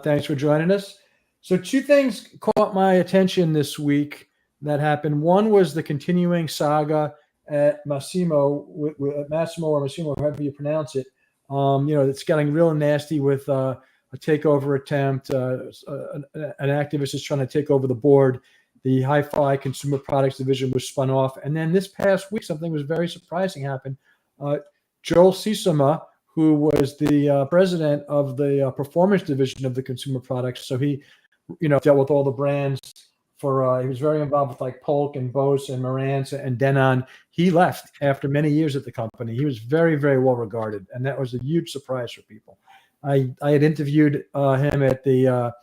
Thanks for joining us. So 2 things caught my attention this week that happened. One was the continuing saga at Massimo, Massimo or Massimo, however you pronounce it. It's getting real nasty with a takeover attempt. An activist is trying to take over the board. The HiFi Consumer Products Division was spun off. And then this past week, something was very surprising happened. Joel Sisoma, who was the president of the performance division of the consumer products. So he, dealt with all the brands for, he was very involved with like Polk and Bose and Marantz and Denon. He left after many years at the company. He was very, very well regarded. And that was a huge surprise for people. I had interviewed him at the,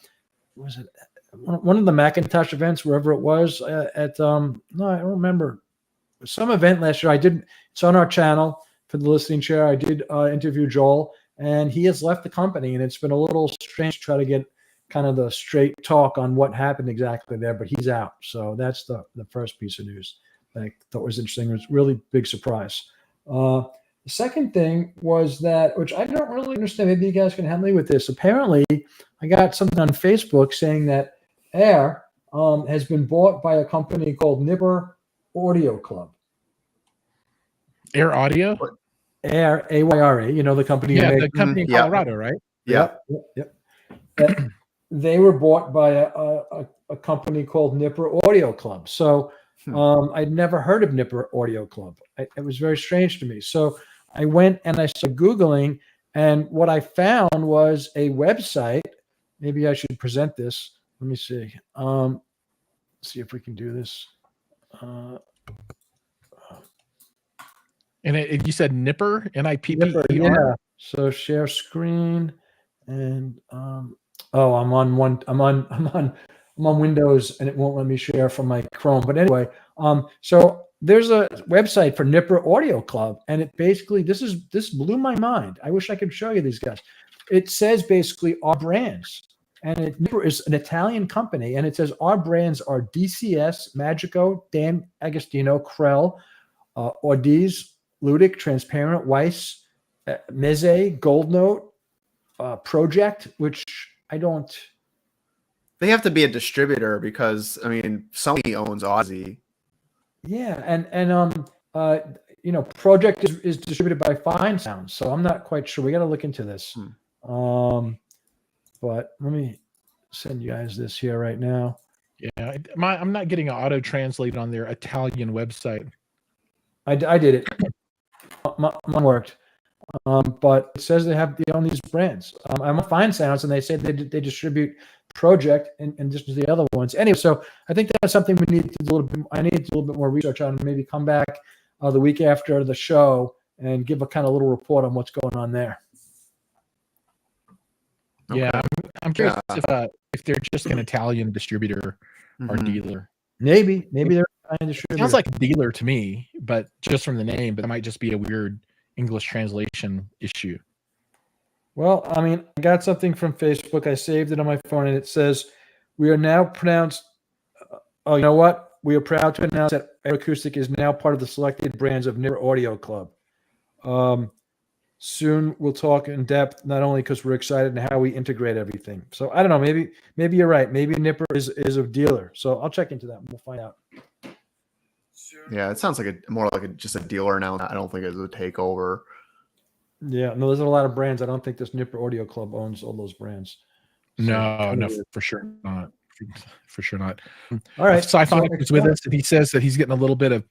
was it one of the Macintosh events, wherever it was no, I don't remember. Some event last year. It's on our channel. For the listening chair, I did interview Joel, and he has left the company, and it's been a little strange to try to get kind of the straight talk on what happened exactly there, but he's out. So that's the first piece of news that I thought was interesting. It was a really big surprise. The second thing was that, which I don't really understand, maybe you guys can help me with this. Apparently, I got something on Facebook saying that Air has been bought by a company called Nipper Audio Club. Air Audio? Air, AYRE, the company. Yeah, the company in Colorado, right? Yep. They were bought by a company called Nipper Audio Club. So I'd never heard of Nipper Audio Club. It was very strange to me. So I went and I started Googling, and what I found was a website. Maybe I should present this. Let me see. See if we can do this. And you said Nipper, Nipper, yeah. So share screen, and I'm on Windows, and it won't let me share from my Chrome. But anyway, so there's a website for Nipper Audio Club, and it basically this blew my mind. I wish I could show you these guys. It says basically our brands, and Nipper is an Italian company, and it says our brands are DCS, Magico, Dan Agostino, Krell, Audiz, Ludic, Transparent, Weiss, Meze, Gold Note, Project, which I don't. They have to be a distributor because Sony owns Aussie. Yeah, and Project is distributed by Fine Sound, so I'm not quite sure. We got to look into this. But let me send you guys this here right now. Yeah, I'm not getting an auto translate on their Italian website. I did it. Mine worked. But it says they own these brands. I'm on Fine Sounds, and they say they distribute Project in addition to the other ones. Anyway, so I think that's something we need to do I need to do a little bit more research on, and maybe come back the week after the show and give a kind of little report on what's going on there. Okay. Yeah, I'm curious if they're just an Italian distributor or dealer. Maybe they're an Italian distributor. Sounds like a dealer to me, but just from the name. But it might just be a weird English translation issue. Well, I got something from Facebook. I saved it on my phone, and it says, "We are now pronounced." You know what? We are proud to announce that Air Acoustic is now part of the selected brands of Nipper Audio Club. Soon we'll talk in depth, not only because we're excited and how we integrate everything. So I don't know. Maybe you're right. Maybe Nipper is a dealer. So I'll check into that. We'll find out. Yeah, it sounds like more like just a dealer now. I don't think it's a takeover. Yeah, no, there's a lot of brands. I don't think this Nipper Audio Club owns all those brands. So, no, for sure not. For sure not. All right. Siphonic is with us, and he says that he's getting a little bit of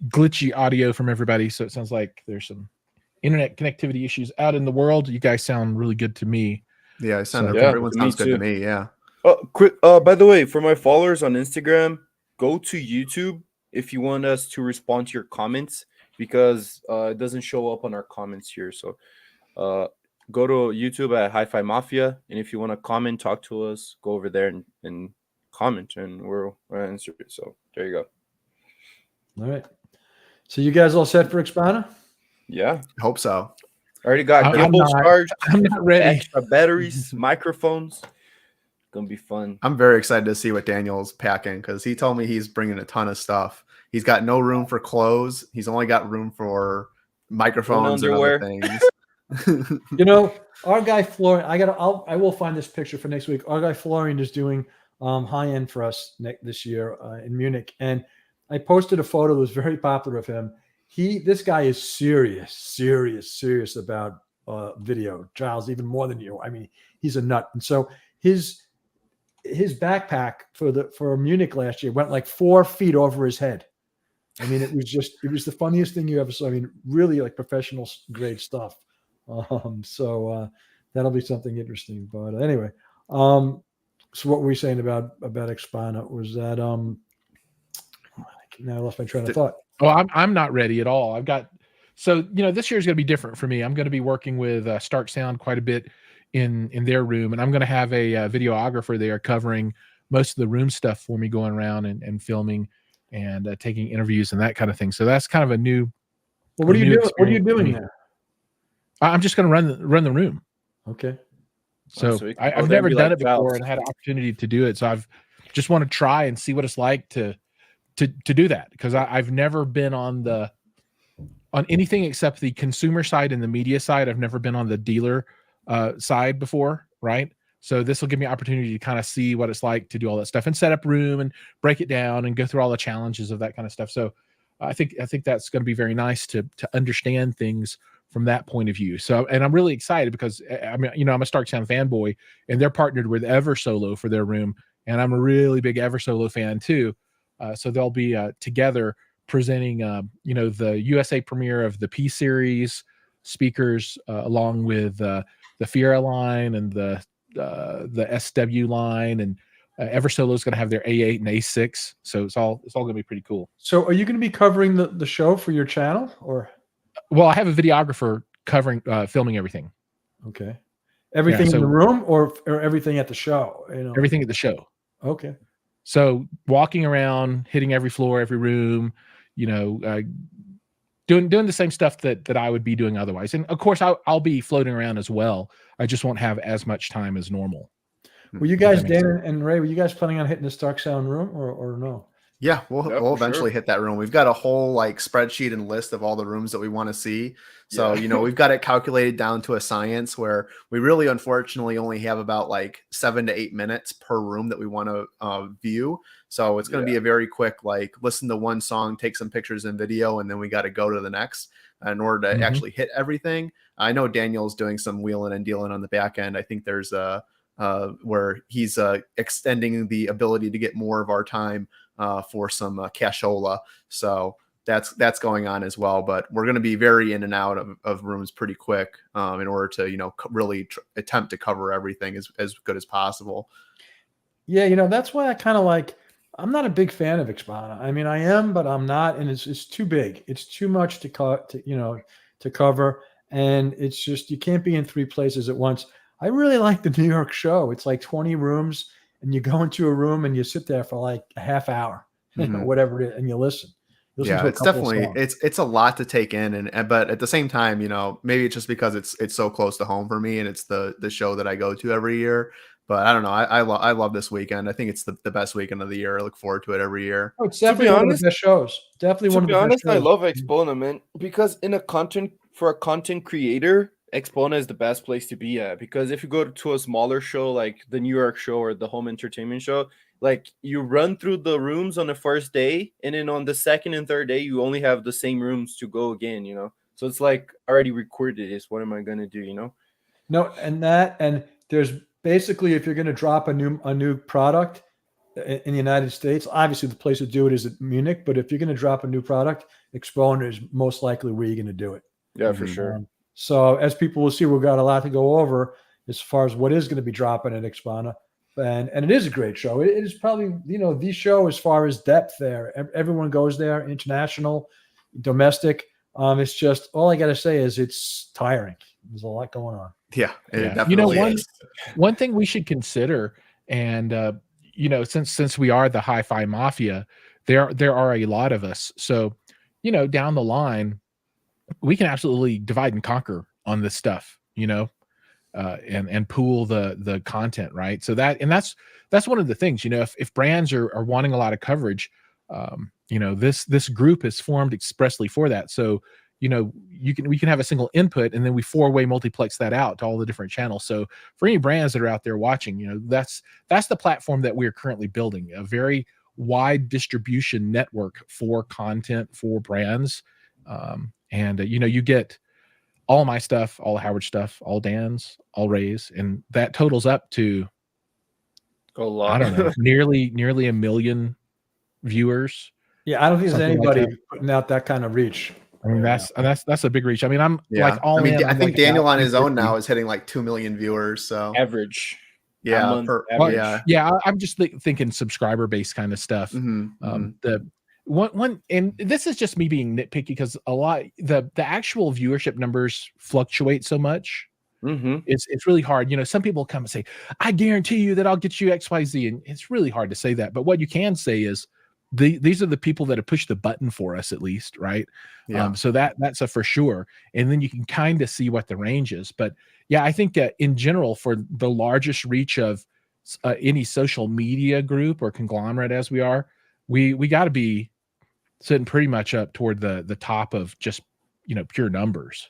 glitchy audio from everybody. So it sounds like there's some internet connectivity issues out in the world. You guys sound really good to me. Yeah, everyone sounds good to me. Yeah. Quick. By the way, for my followers on Instagram, go to YouTube if you want us to respond to your comments, because it doesn't show up on our comments here. So go to YouTube at HiFi Mafia, and if you want to comment, talk to us, go over there and comment, and we'll answer it. So there you go. All right. So you guys all set for Axpona? Yeah. Hope so. I already got gimbal charged. I'm not ready. Extra batteries, microphones. Gonna be fun. I'm very excited to see what Daniel's packing, because he told me he's bringing a ton of stuff. He's got no room for clothes. He's only got room for microphones and other things. You know, our guy Florian, I will find this picture for next week. Our guy Florian is doing high end for us this year in Munich, and I posted a photo that was very popular of him. This guy is serious about video, Giles, even more than you. I mean, he's a nut, and so his backpack for Munich last year went like 4 feet over his head. I mean, it was the funniest thing you ever saw. I mean, really like professional grade stuff. So that'll be something interesting. But anyway, so what were we saying about Axpona? Was that now I lost my train of thought. Oh, I'm not ready at all. So this year is going to be different for me. I'm going to be working with Stark Sound quite a bit in their room, and I'm going to have a videographer there covering most of the room stuff for me, going around and filming and taking interviews and that kind of thing. So that's kind of a new. Well, what are you doing? What are you doing there? I'm just going to run the room. Okay. So I've never done it before and had an opportunity to do it. So I've just want to try and see what it's like to do that, because I've never been on anything except the consumer side and the media side. I've never been on the dealer side before, right? So this will give me an opportunity to kind of see what it's like to do all that stuff and set up room and break it down and go through all the challenges of that kind of stuff. So I think that's going to be very nice to understand things from that point of view. So, and I'm really excited because I mean, I'm a Stark Sound fanboy, and they're partnered with Eversolo for their room, and I'm a really big Eversolo fan too. So they'll be together presenting, the USA premiere of the P series speakers, along with the Fiera line and the SW line, and Eversolo is going to have their A8 and A6. So it's all going to be pretty cool. So are you going to be covering the show for your channel, or? Well, I have a videographer covering, filming everything. Okay. Everything in the room or everything at the show? Everything at the show. Okay. So walking around, hitting every floor, every room, doing the same stuff that I would be doing otherwise. And of course, I'll be floating around as well. I just won't have as much time as normal. Were you guys, Dan and Ray, were you guys planning on hitting the Stark Sound room or no? Yeah, we'll eventually hit that room. We've got a whole spreadsheet and list of all the rooms that we want to see. So, we've got it calculated down to a science where we really, unfortunately, only have about 7 to 8 minutes per room that we want to view. So it's going to be a very quick, listen to one song, take some pictures and video, and then we got to go to the next in order to actually hit everything. I know Daniel's doing some wheeling and dealing on the back end. I think there's where he's extending the ability to get more of our time for some cashola. So that's going on as well. But we're going to be very in and out of rooms pretty quick in order to, really attempt to cover everything as good as possible. Yeah, that's why I kind of I'm not a big fan of Axpona. I mean, I am, but I'm not. And it's too big. It's too much to cover. And it's just, you can't be in 3 places at once. I really like the New York show. It's 20 rooms, and you go into a room and you sit there for a half hour, whatever it is, and you listen. Yeah, it's definitely it's a lot to take in, but at the same time, maybe it's just because it's so close to home for me, and it's the show that I go to every year. But I don't know. I love this weekend. I think it's the best weekend of the year. I look forward to it every year. Oh, it's definitely one of the best shows. Definitely one of the best shows. I love Axpona, man, because for a content creator, Axpona is the best place to be at. Because if you go to a smaller show like the New York show or the home entertainment show, you run through the rooms on the first day, and then on the second and third day, you only have the same rooms to go again, So it's already recorded. Is what am I going to do, No, and there's basically, if you're going to drop a new product in the United States, obviously the place to do it is at Munich. But if you're going to drop a new product, Axpona is most likely where you're going to do it. Yeah, for sure. So as people will see, we've got a lot to go over as far as what is going to be dropping at Axpona. And it is a great show. It is probably, the show as far as depth there. Everyone goes there, international, domestic. It's just, all I got to say is it's tiring. There's a lot going on. Yeah, it definitely is. One thing we should consider, and since we are the HiFi Mafia, there are a lot of us. So, down the line, we can absolutely divide and conquer on this stuff, and pool the content, right? So that's one of the things, if brands are wanting a lot of coverage, this group is formed expressly for that. So, we can have a single input, and then we 4-way multiplex that out to all the different channels. So for any brands that are out there watching, that's the platform that we're currently building, a very wide distribution network for content for brands. You get all my stuff, all Howard stuff, all Dan's, all Ray's, and that totals up to a lot. I don't know, nearly 1 million viewers. Yeah, I don't think there's anybody putting out that kind of reach. I mean, that's a big reach. I mean, I'm like all in. I think Daniel on his own now is hitting like 2 million viewers. So average. Yeah. Average. I'm just thinking subscriber base kind of stuff. The one, and this is just me being nitpicky because a lot the actual viewership numbers fluctuate so much. It's really hard. Some people come and say, I guarantee you that I'll get you XYZ. And it's really hard to say that. But what you can say is these are the people that have pushed the button for us, at least, right? Yeah. So that's a for sure. And then you can kind of see what the range is. But yeah, I think in general, for the largest reach of any social media group or conglomerate as we are, we got to be sitting pretty much up toward the top of just pure numbers.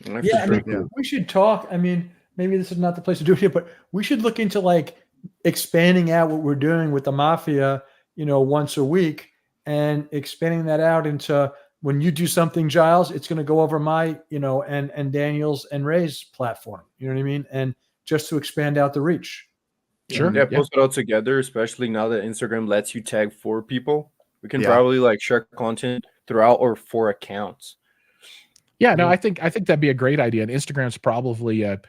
Yeah, we should talk. I mean, maybe this is not the place to do it here, but we should look into like expanding out what we're doing with the Mafia, once a week, and expanding that out into when you do something, Giles, it's going to go over my, and Daniel's and Ray's platform. You know what I mean? And just to expand out the reach. Sure. Yeah, post it all together, especially now that Instagram lets you tag 4 people. We can probably like share content throughout or 4 accounts. Yeah, no, I think that'd be a great idea. And Instagram's probably a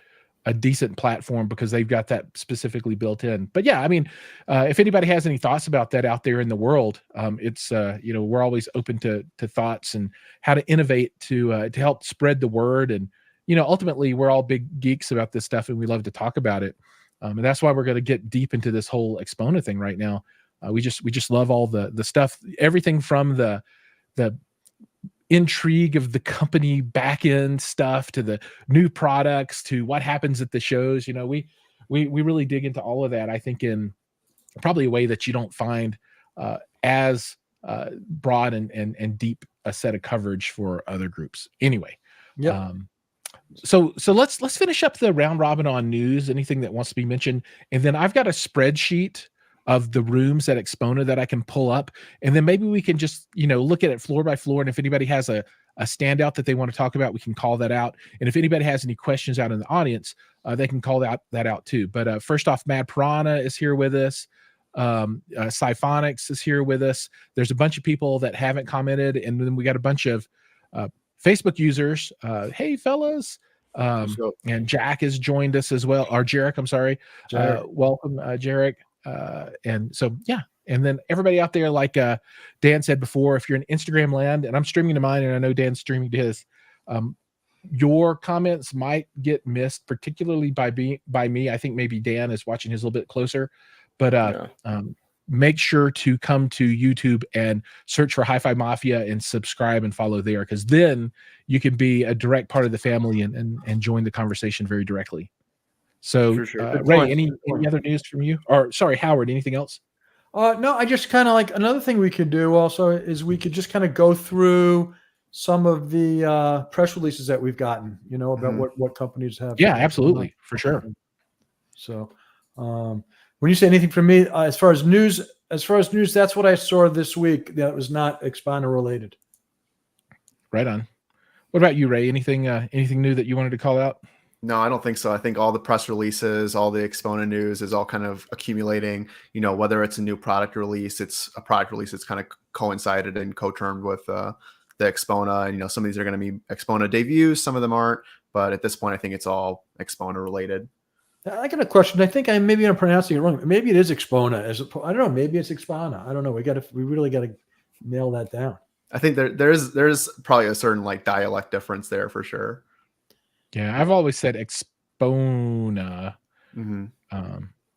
decent platform because they've got that specifically built in. But yeah, I mean, if anybody has any thoughts about that out there in the world, it's we're always open to thoughts and how to innovate to help spread the word. And ultimately, we're all big geeks about this stuff, and we love to talk about it. And that's why we're going to get deep into this whole Axpona thing right now. We just love all the stuff, everything from the intrigue of the company back end stuff to the new products to what happens at the shows. We really dig into all of that, I think, in probably a way that you don't find as broad and deep a set of coverage for other groups. Anyway, so let's finish up the round robin on news, anything that wants to be mentioned, and then I've got a spreadsheet of the rooms at Axpona that I can pull up, and then maybe we can just look at it floor by floor, and if anybody has a standout that they want to talk about, we can call that out. And if anybody has any questions out in the audience, they can call that out too. But first off, Mad Piranha is here with us. Siphonics is here with us. There's a bunch of people that haven't commented, and then we got a bunch of Facebook users. Hey fellas. And Jack has joined us as well, or Jarek, I'm sorry. Welcome, Jarek. And so, yeah. And then everybody out there, like Dan said before, if you're in Instagram land, and I'm streaming to mine, and I know Dan's streaming to his, your comments might get missed, particularly by me. I think maybe Dan is watching his a little bit closer, but make sure to come to YouTube and search for HiFi Mafia and subscribe and follow there, because then you can be a direct part of the family and join the conversation very directly. So, sure. Ray, any other news from you? Or sorry, Howard, anything else? No, I just kind of like another thing we could do also is we could just kind of go through some of the press releases that we've gotten, about what companies have. Yeah, absolutely, for sure. So, when you say anything from me, as far as news, that's what I saw this week that was not Axpona related. Right on. What about you, Ray? Anything new that you wanted to call out? No, I don't think so. I think all the press releases, all the Axpona news is all kind of accumulating, whether it's a new product release, it's a product release that's kind of coincided and co-termed with the Axpona. And, some of these are going to be Axpona debuts, some of them aren't. But at this point, I think it's all Axpona related. I got a question. I think I maybe I'm pronouncing it wrong. Maybe it is Axpona. I don't know. Maybe it's Axpona. I don't know. We really got to nail that down. I think there's probably a certain like dialect difference there for sure. Yeah, I've always said Axpona,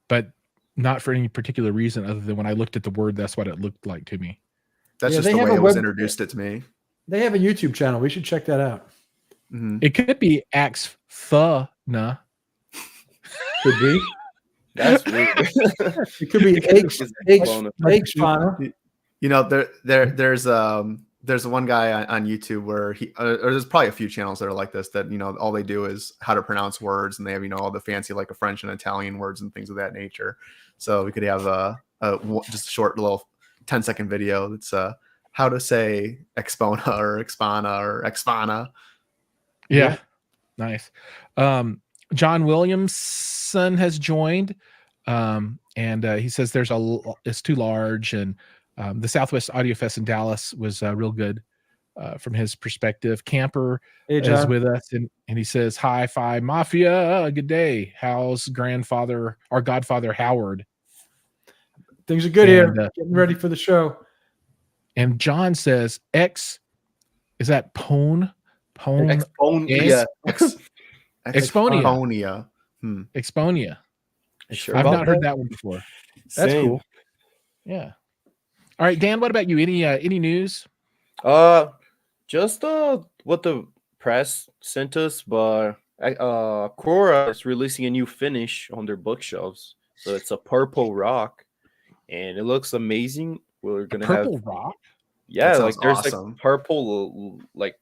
but not for any particular reason other than when I looked at the word, that's what it looked like to me. That's just the way it was introduced it to me. They have a YouTube channel. We should check that out. It could be Axpona. Could be. That's weird. It could be Axpona. there's one guy on YouTube where or there's probably a few channels that are like this, that, all they do is how to pronounce words, and they have, all the fancy, like, a French and Italian words and things of that nature. So we could have just a short little 10-second video that's how to say Axpona or Axpona or Axpona. Yeah. Nice. John Williamson has joined, and he says it's too large, and the Southwest Audio Fest in Dallas was real good from his perspective. Camper is with us, and he says, HiFi Mafia, good day. How's our godfather Howard? Things are good here. Getting ready for the show. And John says, is that Pone? Exponia. Exponia. Exponia. Sure, I've not heard that one before. That's cool. Yeah. All right, Dan, what about you? Any news? Just what the press sent us, but Quora is releasing a new finish on their bookshelves. So it's a purple rock, and it looks amazing. We're gonna purple have rock. Yeah, like there's awesome. like purple, like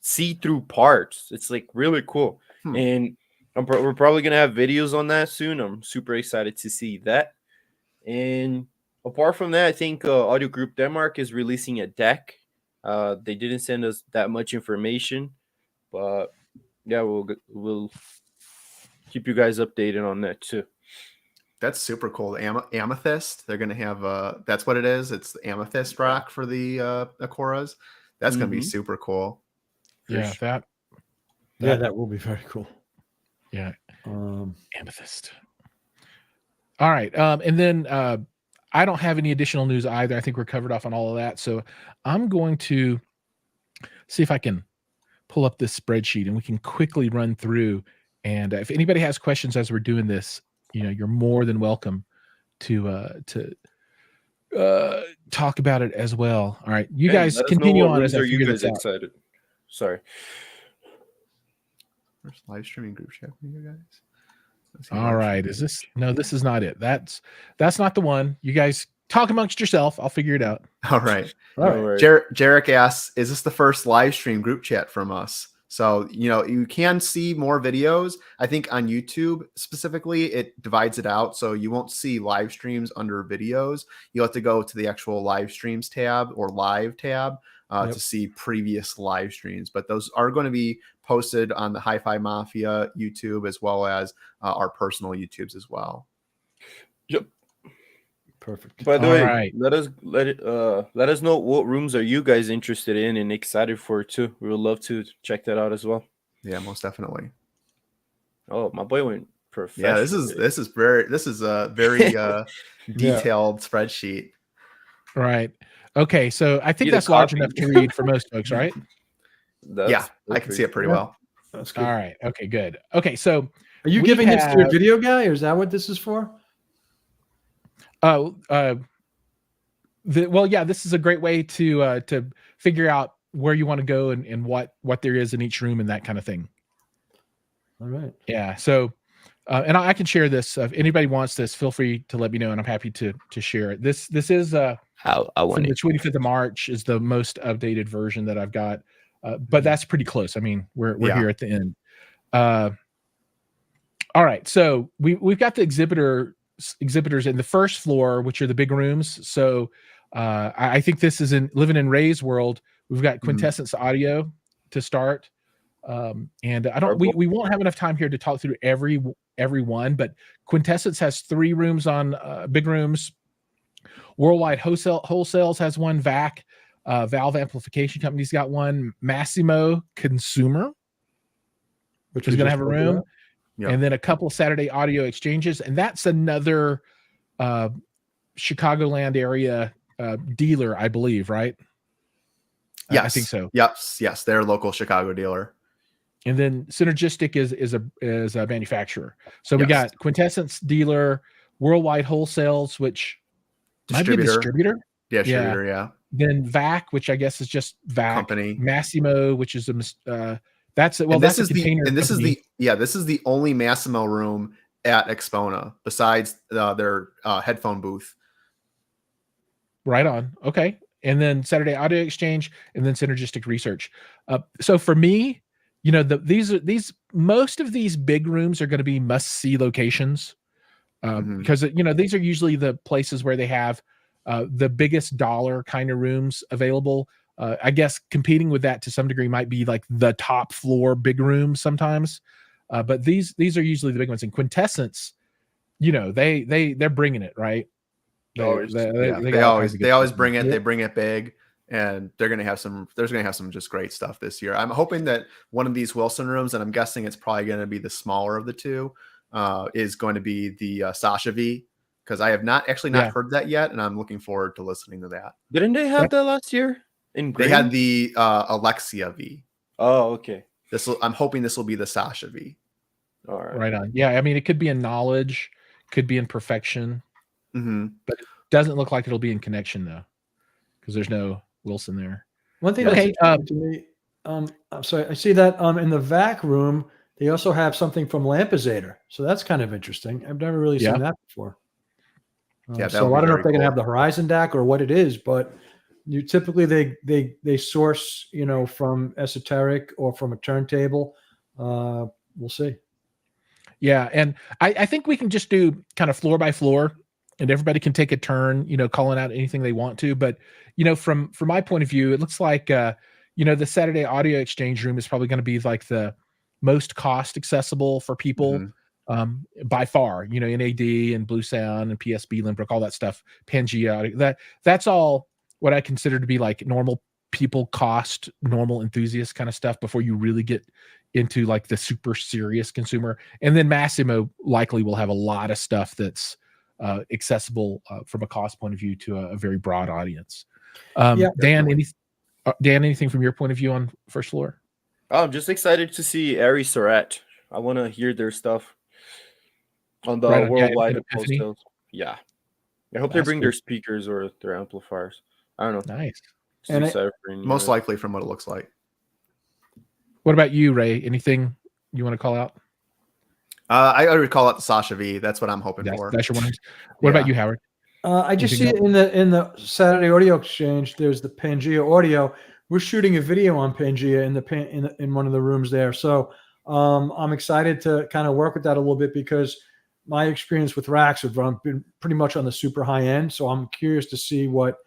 see-through parts. It's like really cool, and we're probably gonna have videos on that soon. I'm super excited to see that. And apart from that, I think Audio Group Denmark is releasing a deck. They didn't send us that much information, but yeah, we'll keep you guys updated on that too. That's super cool. Amethyst. They're gonna have that's what it is. It's the amethyst rock for the Acoras. That's gonna be super cool. Yeah, that will be very cool. Yeah. Amethyst. All right. And then I don't have any additional news either. I think we're covered off on all of that. So I'm going to see if I can pull up this spreadsheet and we can quickly run through. And if anybody has questions as we're doing this, you're more than welcome to talk about it as well. All right, you guys continue on. As are you guys excited? Sorry. First live streaming group chat for you guys. All right, is this? No, this is not it. That's not the one. You guys talk amongst yourself. I'll figure it out. All right. Jarek asks, "Is this the first live stream group chat from us?" So, you can see more videos. I think on YouTube specifically, it divides it out. So you won't see live streams under videos. You'll have to go to the actual live streams tab or live tab to see previous live streams. But those are going to be posted on the HiFi Mafia YouTube as well as our personal YouTubes as well. Yep. Perfect. By the way, let us know what rooms are you guys interested in and excited for too. We would love to check that out as well. Yeah, most definitely. Oh, my boy went professional. Yeah, this is a very detailed spreadsheet. Right. Okay, so I think that's large enough to read for most folks, right? I can see it pretty well. That's good. All right. Okay, good. Okay, so are you giving this to a video guy, or is that what this is for? This is a great way to figure out where you want to go and what there is in each room and that kind of thing. All right. Yeah. So, and I can share this. If anybody wants this, feel free to let me know, and I'm happy to share it. This is from the 25th of March is the most updated version that I've got, but that's pretty close. I mean, we're here at the end. All right. So we've got the exhibitors in the first floor, which are the big rooms. So I think this is living in Ray's world. We've got Quintessence Audio to start, and we won't have enough time here to talk through every one, but Quintessence has 3 rooms on big rooms. Worldwide Wholesales has one. VAC, Valve Amplification Company's got one. Massimo Consumer, which is going to have a room. Yep. And then a couple of Saturday Audio Exchanges, and that's another Chicagoland area dealer, I believe, right? Yes, I think so. Yes, they're a local Chicago dealer. And then Synergistic is a manufacturer. So we got Quintessence dealer, Worldwide Wholesales, which might be a distributor. Yeah, distributor. Yeah. Then VAC, which I guess is just VAC company. Massimo, which is this is the only Massimo room at Axpona besides their headphone booth. Right on. Okay. and then Saturday Audio Exchange, and then Synergistic Research. So for me, these most of these big rooms are going to be must-see locations, because these are usually the places where they have the biggest dollar kind of rooms available. I guess competing with that to some degree might be like the top floor big rooms sometimes, but these are usually the big ones. And Quintessence, they're bringing it, right? They always bring it. They bring it big, and they're gonna have some. There's gonna have some just great stuff this year. I'm hoping that one of these Wilson rooms, and I'm guessing it's probably going to be the smaller of the two, is going to be the Sasha V, because I have not heard that yet, and I'm looking forward to listening to that. Didn't they have that last year? They had the Alexia V. Oh, okay. I'm hoping this will be the Sasha V. All right. Right on. Yeah, I mean, it could be in knowledge, could be in perfection, but it doesn't look like it'll be in connection though, because there's no Wilson there. One thing that's interesting to me, I'm sorry, I see that in the VAC room, they also have something from Lampizator. So that's kind of interesting. I've never really seen that before. So I don't know if they're going to have the Horizon DAC or what it is, but you typically they source, from Esoteric or from a turntable. We'll see. Yeah, and I think we can just do kind of floor by floor, and everybody can take a turn, calling out anything they want to. But from my point of view, it looks like the Saturday Audio Exchange room is probably going to be like the most cost accessible for people by far. NAD and Blue Sound and PSB, Limbrook, all that stuff, Pangea. That's all what I consider to be like normal people cost, normal enthusiast kind of stuff before you really get into like the super serious consumer. And then Massimo likely will have a lot of stuff that's accessible from a cost point of view to a very broad audience. Dan, anything from your point of view on first floor? I'm just excited to see Ari Surratt. I want to hear their stuff on the worldwide sales. Yeah. I hope they bring their speakers or their amplifiers. I don't know. Nice. And most likely from what it looks like. What about you, Ray? Anything you want to call out? I already call out the Sasha V. That's what I'm hoping for. That's your one. What about you, Howard? I just see it in the Saturday Audio Exchange. There's the Pangea Audio. We're shooting a video on Pangea in one of the rooms there. So I'm excited to kind of work with that a little bit, because my experience with racks have been pretty much on the super high end. So I'm curious to see what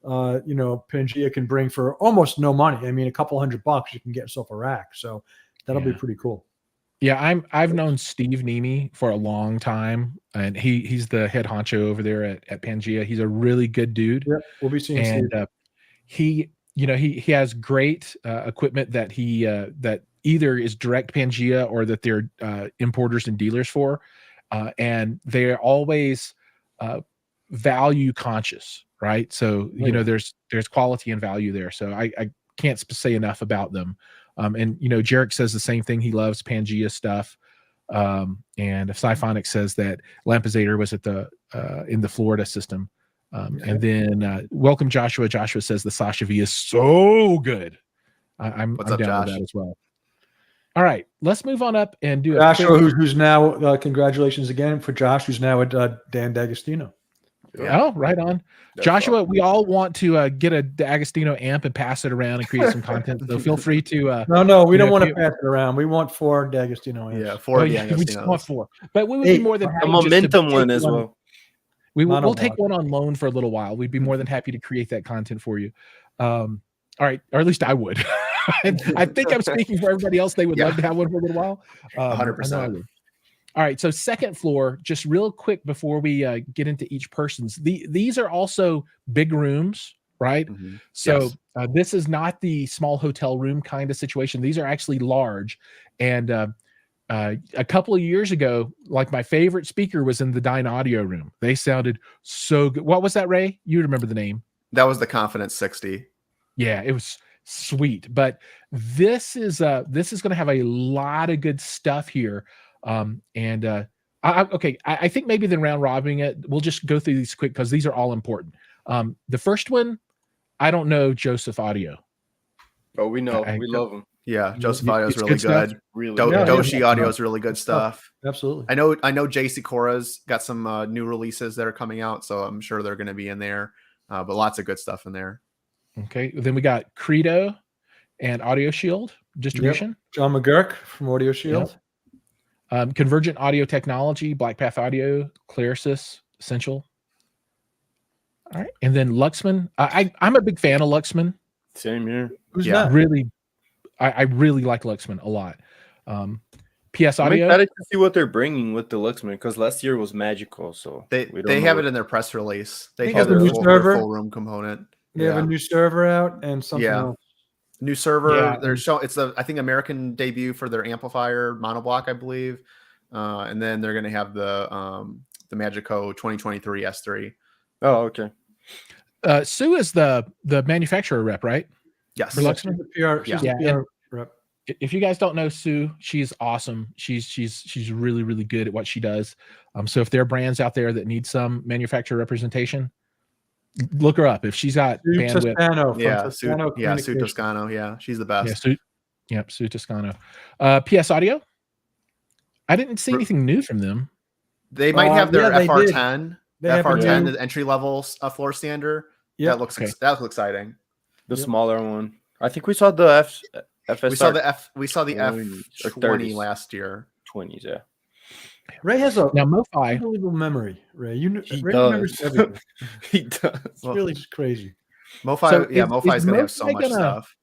Pangea can bring for almost no money. I mean, a couple $100 you can get yourself a rack. So that'll be pretty cool. Yeah, I've known Steve Nemi for a long time, and he's the head honcho over there at Pangea. He's a really good dude. Yep, we'll be seeing Steve. He has great equipment that that either is direct Pangea or that they're importers and dealers for, and they're always value conscious, right? So there's quality and value there. So I can't say enough about them. And Jarek says the same thing. He loves Pangea stuff. And Siphonic says that Lampizator was at in the Florida system. And then welcome Joshua. Joshua says the Sasha V is so good. I'm down with that as well. All right, let's move on up and do Joshua, who's now congratulations again for Josh, who's now at Dan D'Agostino. Oh, right on. That's Joshua, awesome. We all want to get a D'Agostino amp and pass it around and create some content. So feel free to. No, we don't want to pass it around. We want 4 D'Agostino amps. Yeah, 4 D'Agostino. We just want 4. But we would be more than happy. A momentum one as well. We'll take one on loan for a little while. We'd be more than happy to create that content for you. All right, or at least I would. I think I'm speaking for everybody else. They would love to have one for a little while. 100%. All right, so second floor, just real quick before we get into each person's. These are also big rooms, right? Mm-hmm. So this is not the small hotel room kind of situation. These are actually large. And a couple of years ago, like my favorite speaker was in the Dyn Audio room. They sounded so good. What was that, Ray? You remember the name? That was the Confidence 60. Yeah, it was sweet. But this is going to have a lot of good stuff here. I think maybe then round robbing it, we'll just go through these quick because these are all important. The first one, I don't know Joseph Audio. Oh, we know. We love him. Yeah, Joseph Audio is really good. Really Doshi Audio is really good stuff. Absolutely. I know JC Cora's got some new releases that are coming out, so I'm sure they're going to be in there. But lots of good stuff in there. Okay. Then we got Credo and Audio Shield distribution. Yep. John McGurk from Audio Shield. Yep. Convergent Audio Technology, Black Path Audio, Clarisys, Essential. All right. And then Luxman. I'm a big fan of Luxman. Same here. Who's that? Really, I really like Luxman a lot. PS Audio. I'm excited to see what they're bringing with the Luxman, because last year was magical. So they have it in their press release. They have have the new server. full room component. They have a new server out and something else. New server. Yeah. They're it's I think American debut for their amplifier monoblock, I believe. And then they're gonna have the Magico 2023 S3. Oh, okay. Sue is the manufacturer rep, right? Yes. For Luxman? She's the PR rep. If you guys don't know Sue, she's awesome. She's really, really good at what she does. So if there are brands out there that need some manufacturer representation, look her up. If she's got Sue bandwidth. Toscano, Sue Toscano. Yeah, she's the best. Sue Toscano. PS Audio. I didn't see anything new from them. They might have their FR10. They FR10 is entry level floor stander. Yeah, that looks exciting. The smaller one. I think we saw the FSR. We saw the F20 last year. 20s, yeah. Ray has a MoFi unbelievable memory. Ray, Ray remembers everything. He does. It's really just crazy. MoFi, MoFi is gonna have so much stuff.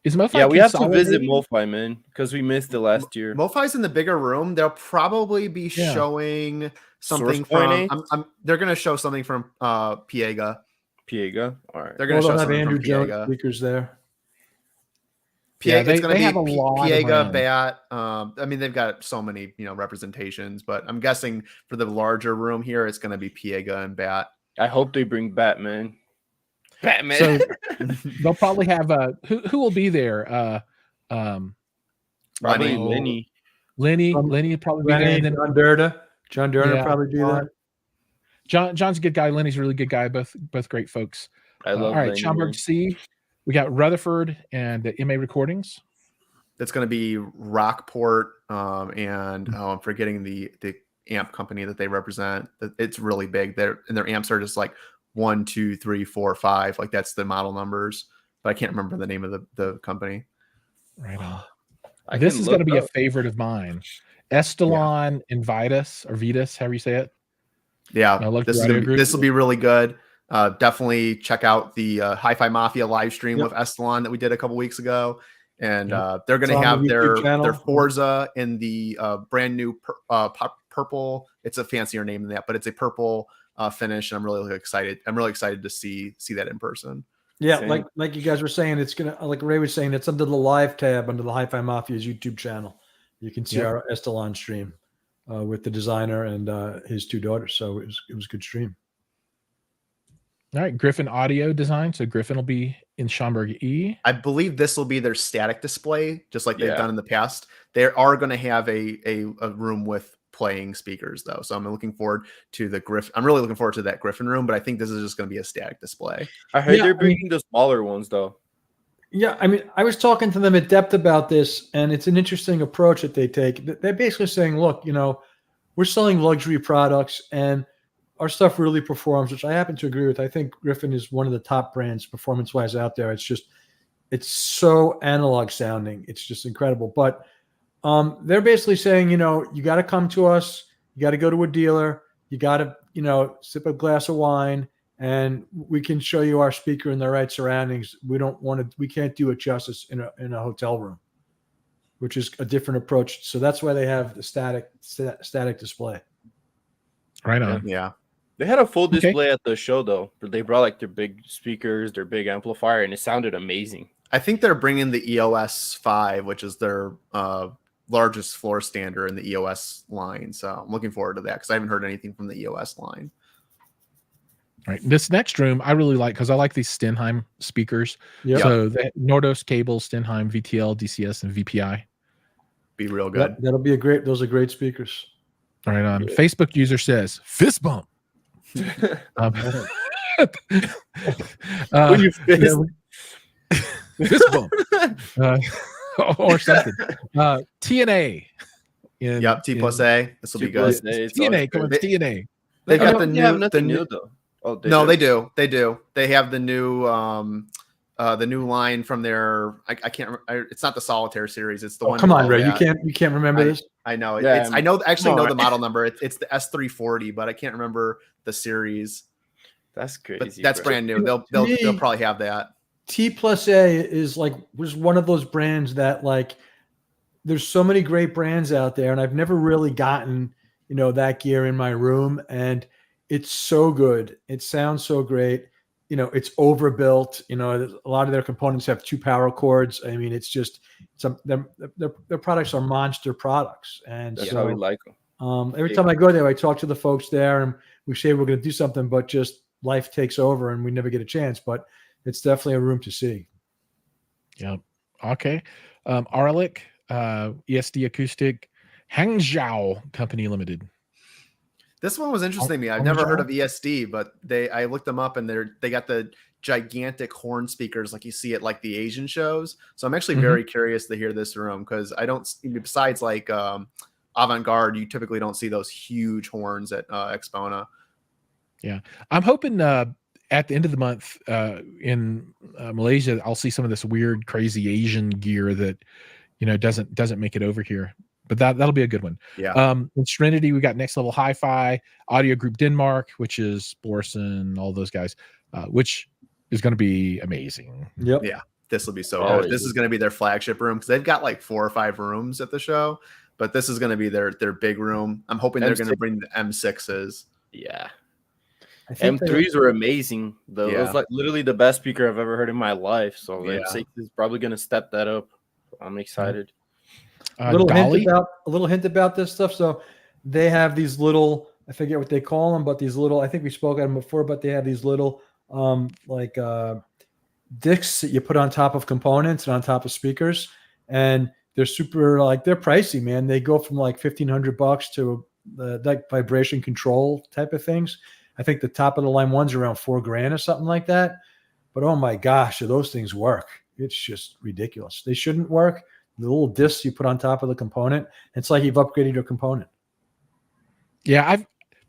Is MoFi? Yeah, we have to visit MoFi, man, because we missed it last year. MoFi's in the bigger room. They'll probably be showing something from. They're gonna show something from Piega. All right. They're gonna show have something Andrew from Jones Piega. speakers there. Piega, it's going to be have a lot Piega, Bat. I mean, they've got so many, representations, but I'm guessing for the larger room here, it's going to be Piega and Bat. I hope they bring Batman. So they'll probably have who will be there? Probably Lenny. Lenny will probably be there. And then John Durda will probably be there. John's a good guy. Lenny's a really good guy. Both great folks. I love all right, Lenny. Schaumburg C. We got Rutherford and the MA Recordings. That's going to be Rockport, and I'm forgetting the amp company that they represent. It's really big. Their amps are just like 1, 2, 3, 4, 5. Like that's the model numbers, but I can't remember the name of the company. Right on. This is going to be a favorite of mine. Estelon and Vitus, or Vitus, however you say it. Yeah, this will be really good. Definitely check out the HiFi Mafia live stream with Estelon that we did a couple weeks ago, and they're going to have their Forza in the brand new purple. It's a fancier name than that, but it's a purple finish, and I'm really excited. I'm really excited to see that in person. Yeah, same. like you guys were saying, it's gonna, like Ray was saying, it's under the live tab under the HiFi Mafia's YouTube channel. You can see our Estelon stream with the designer and his 2 daughters. So it was a good stream. All right, Griffin Audio Design. So Griffin will be in Schaumburg E. I believe this will be their static display, just like they've done in the past. They are going to have a room with playing speakers, though. So I'm looking forward to the Griffin. I'm really looking forward to that Griffin room, but I think this is just going to be a static display. I heard they're bringing the smaller ones, though. Yeah, I mean, I was talking to them at depth about this, and it's an interesting approach that they take. They're basically saying, look, we're selling luxury products, and our stuff really performs, which I happen to agree with. I think Griffin is one of the top brands performance-wise out there. It's so analog sounding. It's just incredible. But they're basically saying, you got to come to us. You got to go to a dealer. You got to, sip a glass of wine, and we can show you our speaker in the right surroundings. We can't do it justice in a hotel room, which is a different approach. So that's why they have the static display. Right on. Yeah. They had a full display at the show, though. They brought their big speakers, their big amplifier, and it sounded amazing. I think they're bringing the EOS 5, which is their largest floor stander in the EOS line. So I'm looking forward to that because I haven't heard anything from the EOS line. All right. This next room I really like because I like these Stenheim speakers. Yep. So the Nordos cable, Stenheim, VTL, DCS, and VPI. Be real good. That'll be those are great speakers. All right. Facebook user says fist bump. When you fist bump or something. TNA. T plus A. This will be good. TNA coming to TNA. They've got the new. Nothing new though. They do. They have the new the new line from their I can't it's not the Solitaire series. It's the one. Come on, Ray. That. You can't remember this? I know. Yeah, I know the model number. It's the S340, but I can't remember the series. That's crazy. But that's brand new. They'll probably have that. T+A was one of those brands that, like, there's so many great brands out there, and I've never really gotten, that gear in my room, and it's so good. It sounds so great. It's overbuilt. A lot of their components have 2 power cords. I mean, it's just their products are monster products, and that's how we like them. Every time I go there, I talk to the folks there, and we say we're going to do something, but just life takes over, and we never get a chance. But it's definitely a room to see. Yeah. Okay. Arlic, ESD Acoustic, Hangzhou Company Limited. This one was interesting to me. I've never heard of ESD, but I looked them up, and they got the gigantic horn speakers like you see at like the Asian shows. So I'm actually very curious to hear this room, because I don't, besides like Avant-Garde, you typically don't see those huge horns at Axpona. Yeah. I'm hoping at the end of the month in Malaysia, I'll see some of this weird, crazy Asian gear that, doesn't make it over here. But that'll be a good one. Yeah. In Serenity, we got Next Level HiFi, Audio Group Denmark, which is Borson, all those guys, which is going to be amazing. Yep. Yeah. This will be so good. This is going to be their flagship room, because they've got like 4 or 5 rooms at the show, but this is going to be their big room. I'm hoping they're going to bring the M6s. Yeah. M3s were amazing, though. Yeah. It was like literally the best speaker I've ever heard in my life. So M6 is probably going to step that up. I'm excited. A little hint about this stuff. So they have these little, I forget what they call them, but these little, I think we spoke at them before, but they have these little discs that you put on top of components and on top of speakers, and they're super, they're pricey, man. They go from like $1,500 to like vibration control type of things. I think the top of the line ones are around $4,000 or something like that. But oh my gosh, do those things work? It's just ridiculous. They shouldn't work. The little discs you put on top of the component, it's like you've upgraded your component. Yeah,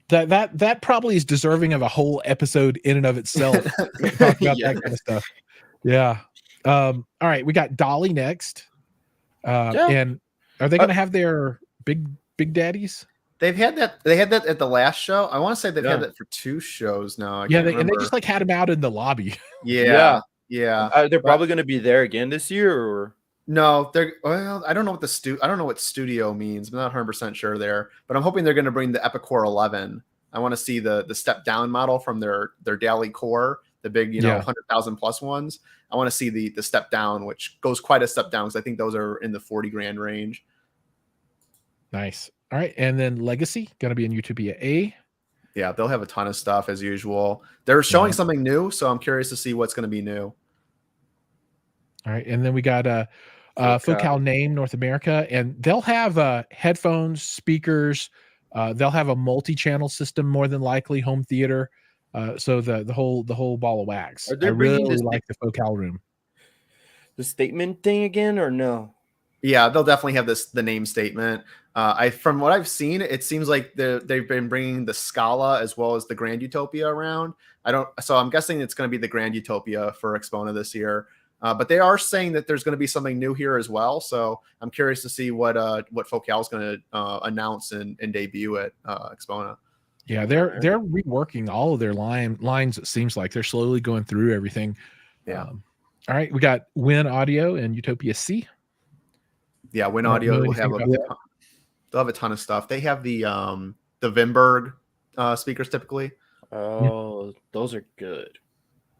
that probably is deserving of a whole episode in and of itself. Talk about that kind of stuff. Yeah. All right, we got Dolly next. And are they going to have their big daddies? They've had that. They had that at the last show. I want to say they've had that for 2 shows now. And they just like had them out in the lobby. Yeah. They're probably going to be there again this year, or no? I don't know what I don't know what studio means. I'm not 100% sure there, but I'm hoping they're going to bring the Epicor 11. I want to see the step down model from their Dali core, the big 100,000 plus ones. I want to see the step down, which goes quite a step down, because I think those are in the $40,000 range. Nice. All right, and then Legacy going to be in Utopia A. Yeah, they'll have a ton of stuff as usual. They're showing something new, so I'm curious to see what's going to be new. All right, and then we got Focal Name North America, and they'll have headphones, speakers. They'll have a multi-channel system, more than likely, home theater. So the whole ball of wax. I really like the Focal room. The statement thing again, or no? Yeah, they'll definitely have the name statement. From what I've seen, it seems like they've been bringing the Scala as well as the Grand Utopia around. So I'm guessing it's going to be the Grand Utopia for Axpona this year. But they are saying that there's going to be something new here as well. So I'm curious to see what Focal is going to announce and debut at Axpona. Yeah, they're reworking all of their lines. It seems like they're slowly going through everything. Yeah. All right, we got Win Audio and Utopia C. Yeah, Win Audio will have they'll have a ton of stuff. They have the Vimberg speakers typically. Oh, those are good.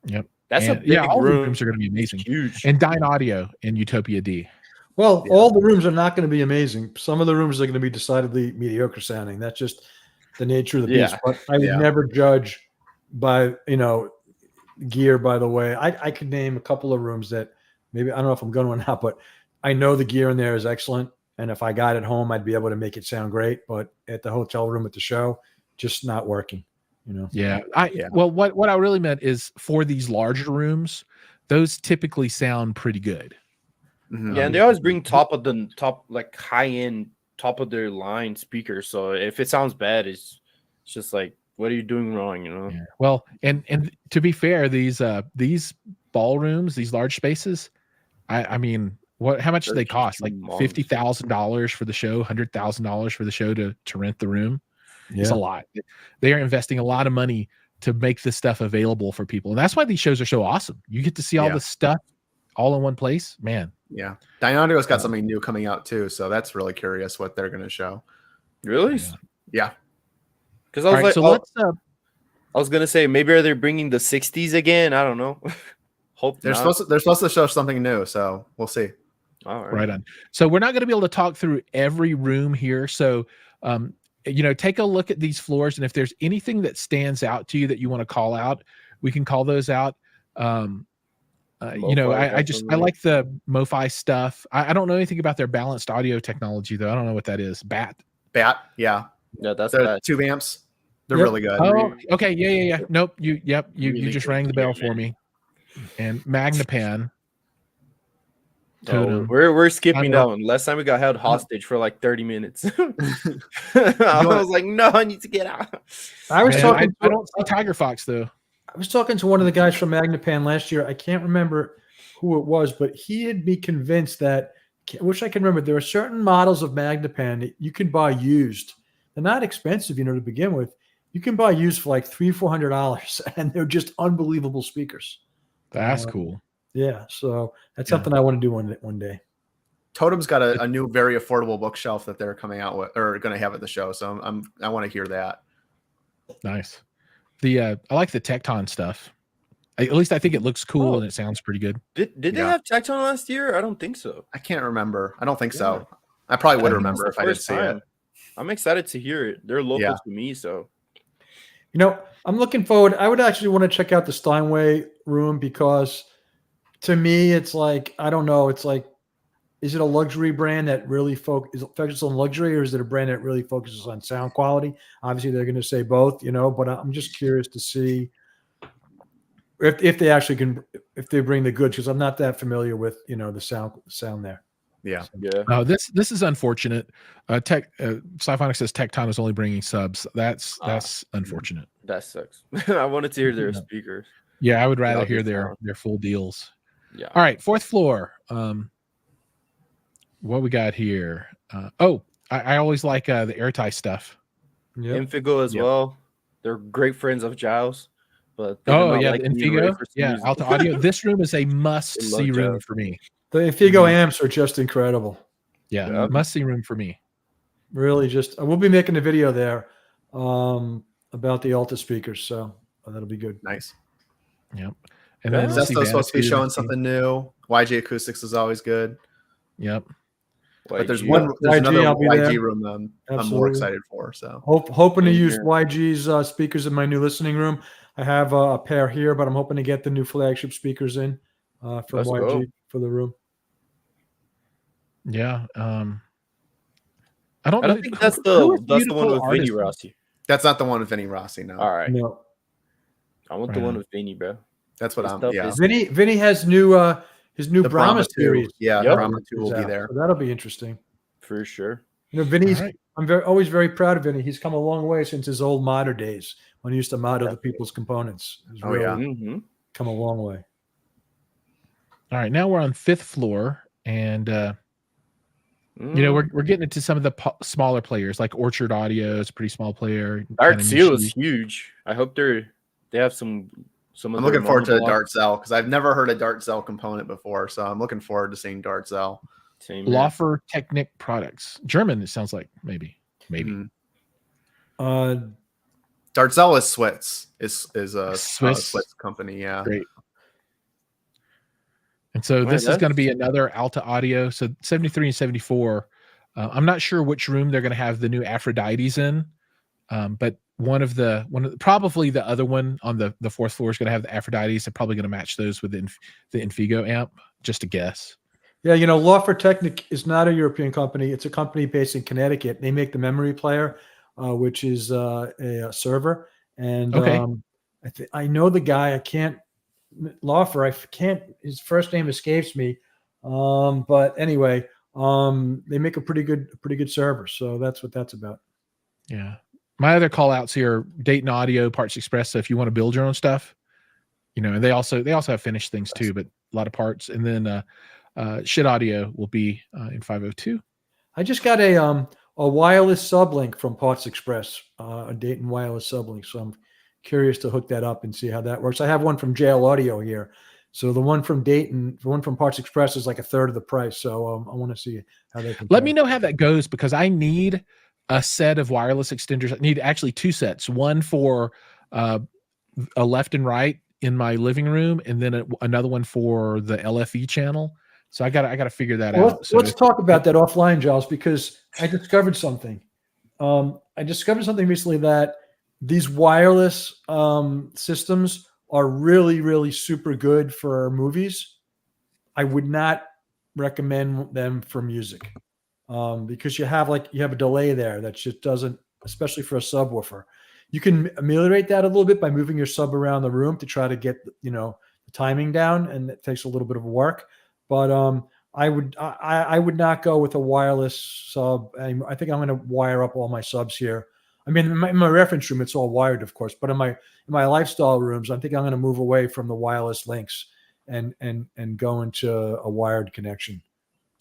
Yep. That's a big all room. the rooms are going to be amazing. Huge. And Dine Audio and Utopia D. Well, all the rooms are not going to be amazing. Some of the rooms are going to be decidedly mediocre sounding. That's just the nature of the beast. But I would never judge by gear. By the way, I could name a couple of rooms that maybe, I don't know if I'm going to or not, but I know the gear in there is excellent. And if I got it home, I'd be able to make it sound great. But at the hotel room at the show, just not working. Well, what I really meant is for these larger rooms, those typically sound pretty good. Mm-hmm. Yeah, and they always bring top like high end, top of their line speakers. So if it sounds bad, it's just like, what are you doing wrong? Yeah. Well, and to be fair, these ballrooms, these large spaces, I mean, how much do they cost? Like $50,000 for the show, $100,000 for the show to rent the room. Yeah. It's a lot. They are investing a lot of money to make this stuff available for people. And that's why these shows are so awesome. You get to see all this stuff all in one place, man. Yeah. Diondo's got something new coming out too. So that's really curious what they're going to show. Really? Yeah. Because I was I was going to say, maybe are they bringing the 60s again? I don't know. Hope they're supposed to show something new. So we'll see. All right on. So we're not going to be able to talk through every room here. So, take a look at these floors, and if there's anything that stands out to you that you want to call out, we can call those out. I like the MoFi stuff. I don't know anything about their balanced audio technology though. I don't know what that is. BAT. Yeah, that's the tube amps. They're really good. Oh, okay. Yeah. Nope. You just rang the bell for me. And Magnapan. Oh, we're skipping that one. Last time we got held hostage for like 30 minutes. I was like, no, I need to get out. I don't see Tiger Fox though. I was talking to one of the guys from Magnapan last year. I can't remember who it was, but he had me convinced that, I wish I can remember, there are certain models of Magnapan that you can buy used. They're not expensive, to begin with. You can buy used for like $300-400, and they're just unbelievable speakers. That's cool. Yeah, so that's something I want to do one day. Totem's got a new, very affordable bookshelf that they're coming out with, or going to have at the show. So I want to hear that. Nice. I like the Tecton stuff. At least I think it looks cool and it sounds pretty good. Did they have Tecton last year? I don't think so. I can't remember. I don't think so. I probably would remember if I did see it. I'm excited to hear it. They're local to me, so. I'm looking forward. I would actually want to check out the Steinway room because to me, it's like, I don't know. It's like, is it a luxury brand that really focuses on luxury, or is it a brand that really focuses on sound quality? Obviously, they're going to say both, but I'm just curious to see if they actually can, if they bring the goods, because I'm not that familiar with, the sound there. Yeah. Oh, this is unfortunate. Sci-Phonics says Tecton is only bringing subs. That's unfortunate. That sucks. I wanted to hear their speakers. Yeah, I would rather hear their full deals. Yeah. All right, fourth floor. What we got here? I always like the Airtie stuff. Infigo as well. They're great friends of Giles. But Infigo. Yeah, Alta Audio. This room is a must-see room for me. The Infigo amps are just incredible. Yeah, must-see room for me. Really, we'll be making a video there about the Alta speakers, so that'll be good. Nice. Yep. And then Zesto's supposed to be showing something new. YG Acoustics is always good. Yep. But there's another YG room I'm more excited for. So hoping to use YG's speakers in my new listening room. I have a pair here, but I'm hoping to get the new flagship speakers in from YG for the room. Yeah. I don't think that's the one with Vinny Rossi. That's not the one with Vinny Rossi. No. All right. No. I want the one with Vinny, bro. That's what Vinny has his new Brahma series. Yeah, Brahma 2 will be there. So that'll be interesting. For sure. Vinny's I'm always very proud of Vinny. He's come a long way since his old modder days when he used to mod other people's components. Come a long way. All right, now we're on fifth floor, and we're getting into some of the smaller players, like Orchard Audio is a pretty small player. Dart Seal is huge. I hope they have some. I'm looking forward to Dart Cell because I've never heard a Dart Cell component before, so I'm looking forward to seeing Dart Cell. Laufer Technik Products, German. It sounds like maybe. Dart Cell is Swiss. Is a Swiss company. Yeah. Great. And so this is going to be another Alta Audio. So 73 and 74. I'm not sure which room they're going to have the new Aphrodites in, but probably the other one on the fourth floor is going to have the Aphrodites. They're probably going to match those with the Infigo amp. Just a guess. Yeah, Laufer Technik is not a European company. It's a company based in Connecticut. They make the memory player, which is a server. And I know the guy. Laufer. His first name escapes me. But anyway, they make a pretty good server. So that's what that's about. Yeah. My other call outs here, Dayton Audio, Parts Express. So if you want to build your own stuff, and they also have finished things too, but a lot of parts. And then Shit Audio will be in 502. I just got a wireless sublink from Parts Express, a Dayton wireless sublink. So I'm curious to hook that up and see how that works. I have one from JL Audio here. So the one from Dayton, the one from Parts Express is like a third of the price. So I want to see how they can. Let me know how that goes, because I need a set of wireless extenders. I need actually 2 sets, one for a left and right in my living room, and then another one for the LFE channel. So I gotta figure that out. Let's talk about that offline, Giles, because I discovered something. I discovered something recently that these wireless systems are really, really super good for movies. I would not recommend them for music because you have a delay there that just doesn't, especially for a subwoofer. You can ameliorate that a little bit by moving your sub around the room to try to get the timing down, and it takes a little bit of work. But I would not go with a wireless sub. I think I'm going to wire up all my subs here. I mean, in my reference room, it's all wired, of course. But in my lifestyle rooms, I think I'm going to move away from the wireless links and go into a wired connection.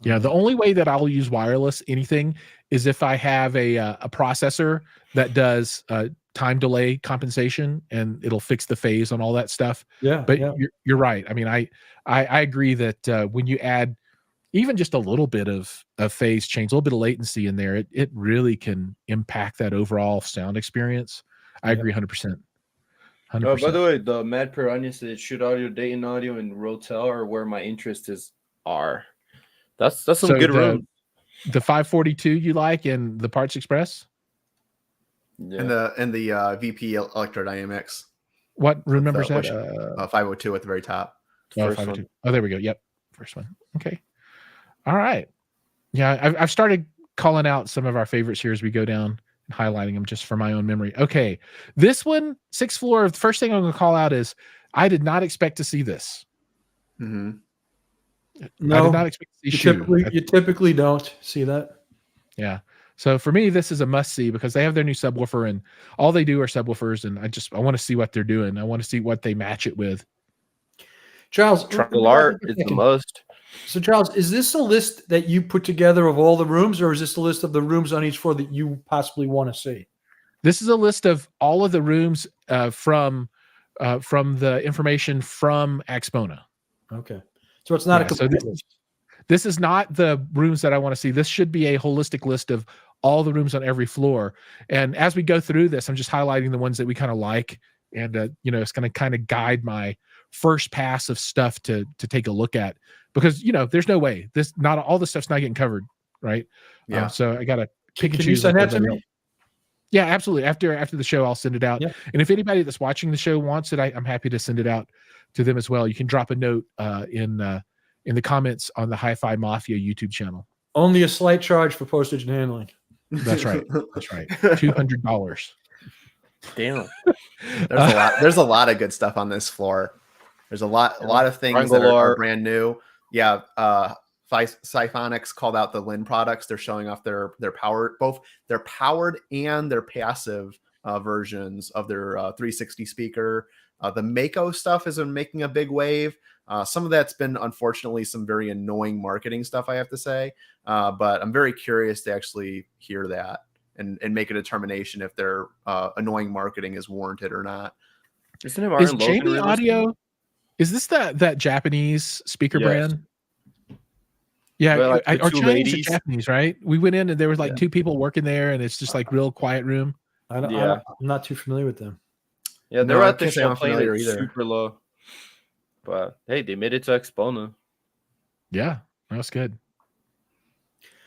Yeah, the only way that I'll use wireless anything is if I have a processor that does time delay compensation, and it'll fix the phase on all that stuff. Yeah, but you're right. I mean, I agree that when you add even just a little bit of phase change, a little bit of latency in there, it really can impact that overall sound experience. I agree 100%. 100%. By the way, the Mad Piranha said Shit Audio, Dayton Audio, and Rotel are where my interests are. That's some good room. The 542 you like, and the Parts Express? Yeah. And the VP Electrodynamics. What room number is that? 502 at the very top. First 502. Oh, there we go. Yep. First one. Okay. All right. Yeah, I've started calling out some of our favorites here as we go down and highlighting them just for my own memory. Okay. This one, 6th floor, the first thing I'm going to call out is I did not expect to see this. Mm-hmm. No, I did not expect to see you typically don't see that. Yeah. So for me, this is a must see because they have their new subwoofer, and all they do are subwoofers. And I want to see what they're doing. I want to see what they match it with. Charles, triangle art is the most. So Charles, is this a list that you put together of all the rooms, or is this a list of the rooms on each floor that you possibly want to see? This is a list of all of the rooms from the information from Axpona. Okay. So it's not a complete list. This is not the rooms that I want to see. This should be a holistic list of all the rooms on every floor. And as we go through this, I'm just highlighting the ones that we kind of like. And, it's going to kind of guide my first pass of stuff to take a look at, because, there's no way not all this stuff's not getting covered. Right. Yeah. So I got to pick and choose. Can you send that to me? Yeah, absolutely. After the show, I'll send it out. Yeah. And if anybody that's watching the show wants it, I'm happy to send it out to them as well. You can drop a note in the comments on the HiFi Mafia YouTube channel. Only a slight charge for postage and handling. That's right. That's right. $200. Damn. There's a lot of good stuff on this floor. There's a lot of things that are brand new. Yeah. Siphonics called out the Lin products. They're showing off their powered and their passive versions of their 360 speaker. The Mako stuff has been making a big wave. Some of that's been, unfortunately, some very annoying marketing stuff, I have to say. But I'm very curious to actually hear that and make a determination if their annoying marketing is warranted or not. Is Jamie Audio? Is this that Japanese speaker brand? Yeah, well, like our Chinese are Japanese, right? We went in and there was like 2 people working there, and it's just like real quiet room. I'm not too familiar with them. Yeah, they're at the show playing it super low. But hey, they made it to Axpona. Yeah, that was good.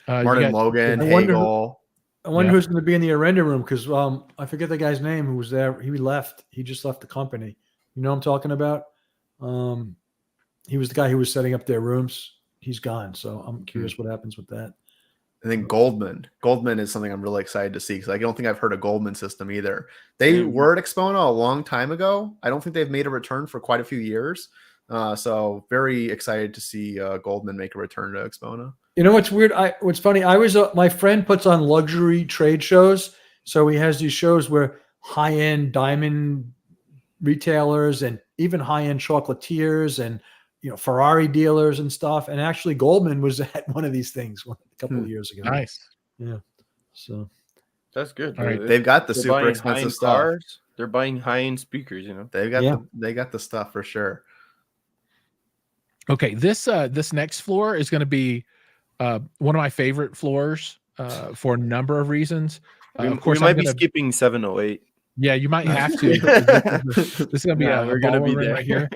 Martin Logan, Hagel. I wonder who's going to be in the Arenda room, because I forget the guy's name who was there. He left. He just left the company. You know what I'm talking about? He was the guy who was setting up their rooms. He's gone. So I'm curious what happens with that. And then Goldman. Goldman is something I'm really excited to see, because I don't think I've heard a Goldman system either. They were at Axpona a long time ago. I don't think they've made a return for quite a few years. So very excited to see Goldman make a return to Axpona. You know what's weird? What's funny? My friend puts on luxury trade shows. So he has these shows where high-end diamond retailers and even high-end chocolatiers and Ferrari dealers and stuff. And actually, Goldman was at one of these things a couple of years ago. Nice. Yeah. So that's good. All right. They've got the They're super buying expensive high-end stuff. cars. They're buying high-end speakers. They've got they got the stuff for sure. Okay, this next floor is going to be one of my favorite floors for a number of reasons. Of course, we might be skipping 708. Yeah, you might have to. This is going to be we're going to be there right here.